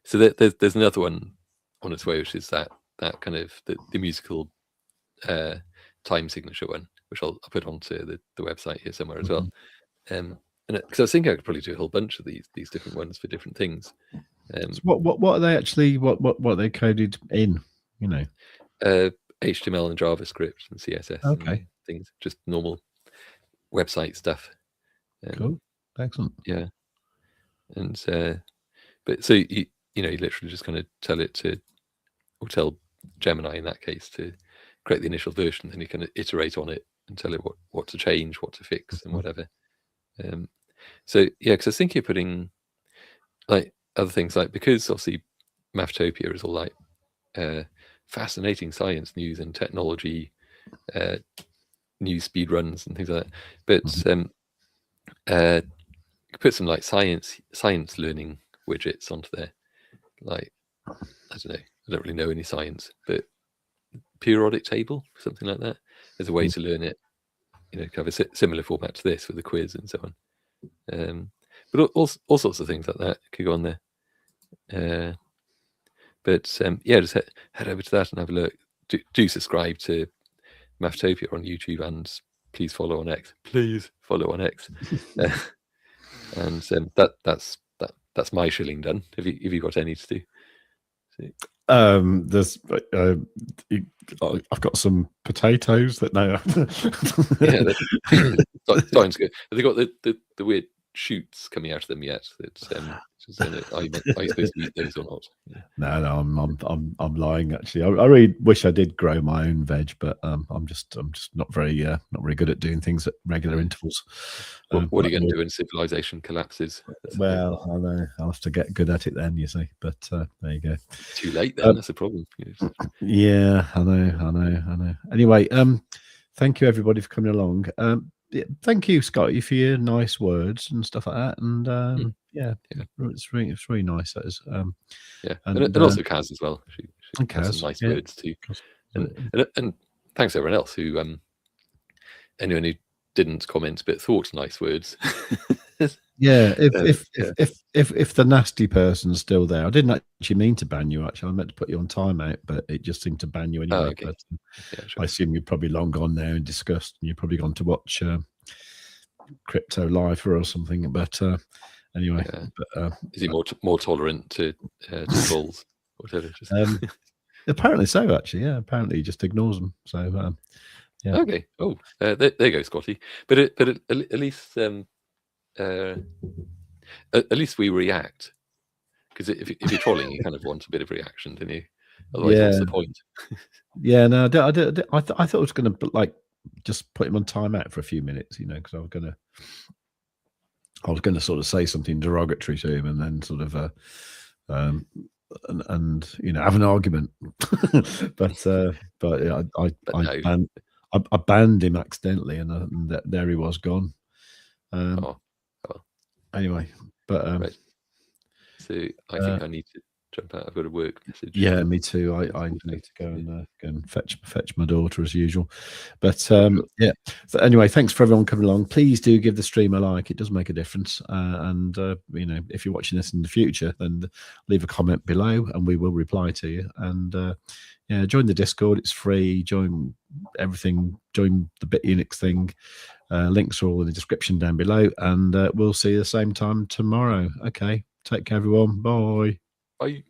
So there's another one on its way, which is that kind of the musical time signature one, which I'll put onto the website here somewhere as well. And because I was thinking I could probably do a whole bunch of these different ones for different things. So what are they actually? What are they coded in? You know, HTML and JavaScript and CSS. Okay. And things, just normal website stuff. Cool, excellent. Yeah, and but so you literally just kind of tell it to, or tell Gemini in that case to create the initial version, then you can iterate on it and tell it what to change, what to fix, and whatever. So yeah, because I was thinking of putting like other things, like, because obviously Maftopia is all like fascinating science news and technology, news speed runs and things like that. But put some like science learning widgets onto there. Like, I don't know, I don't really know any science, but periodic table, something like that. There's a way to learn it, you know, kind of a similar format to this with a quiz and so on. But all sorts of things like that could go on there. But yeah, just head over to that and have a look. Do subscribe to Maftopia on YouTube, and please follow on X. Please follow on X. And that's my shilling done. Have you got any to do? There's I've got some potatoes that now. Yeah, starting to go. Have they got the weird shoots coming out of them yet? That are you supposed to eat those or not? No, I'm lying. Actually, I really wish I did grow my own veg, but I'm just not very good at doing things at regular intervals. What are you going to do when civilization collapses? Well, I know I'll have to get good at it then, you see. But there you go. Too late then. That's a problem. Yeah, I know. Anyway, thank you everybody for coming along. Thank you, Scotty, for your nice words and stuff like that. And yeah, it's really nice. That is. Yeah, and also Kaz as well. She has some nice words too. And thanks everyone else who anyone who didn't comment but thought nice words. Yeah, if the nasty person's still there, I didn't actually mean to ban you. Actually, I meant to put you on timeout, but it just seemed to ban you anyway. Oh, okay. But, yeah, sure. I assume you're probably long gone now and discussed, and you're probably gone to watch Crypto Live or something. But anyway, is he more tolerant to trolls? Whatever. Apparently so. Actually, yeah. Apparently, he just ignores them. So yeah. Okay. Oh, there you go, Scotty. But at least. At least we react, because if you're trolling, you kind of want a bit of reaction, don't you? Otherwise, what's the point? Yeah, no, I thought I was going to like just put him on timeout for a few minutes, you know, because I was going to sort of say something derogatory to him, and then sort of and you know, have an argument. but yeah, I banned him accidentally, and there he was gone. Anyway, but right. So I think I need to jump out. I've got a work message. Yeah, me too. I need to go and fetch my daughter as usual. But yeah. So anyway, thanks for everyone coming along. Please do give the stream a like. It does make a difference. And you know, if you're watching this in the future, then leave a comment below, and we will reply to you. And yeah, join the Discord. It's free. Join everything. Join the Bitunix thing. Links are all in the description down below, and we'll see you the same time tomorrow. Okay, take care, everyone. Bye. Bye.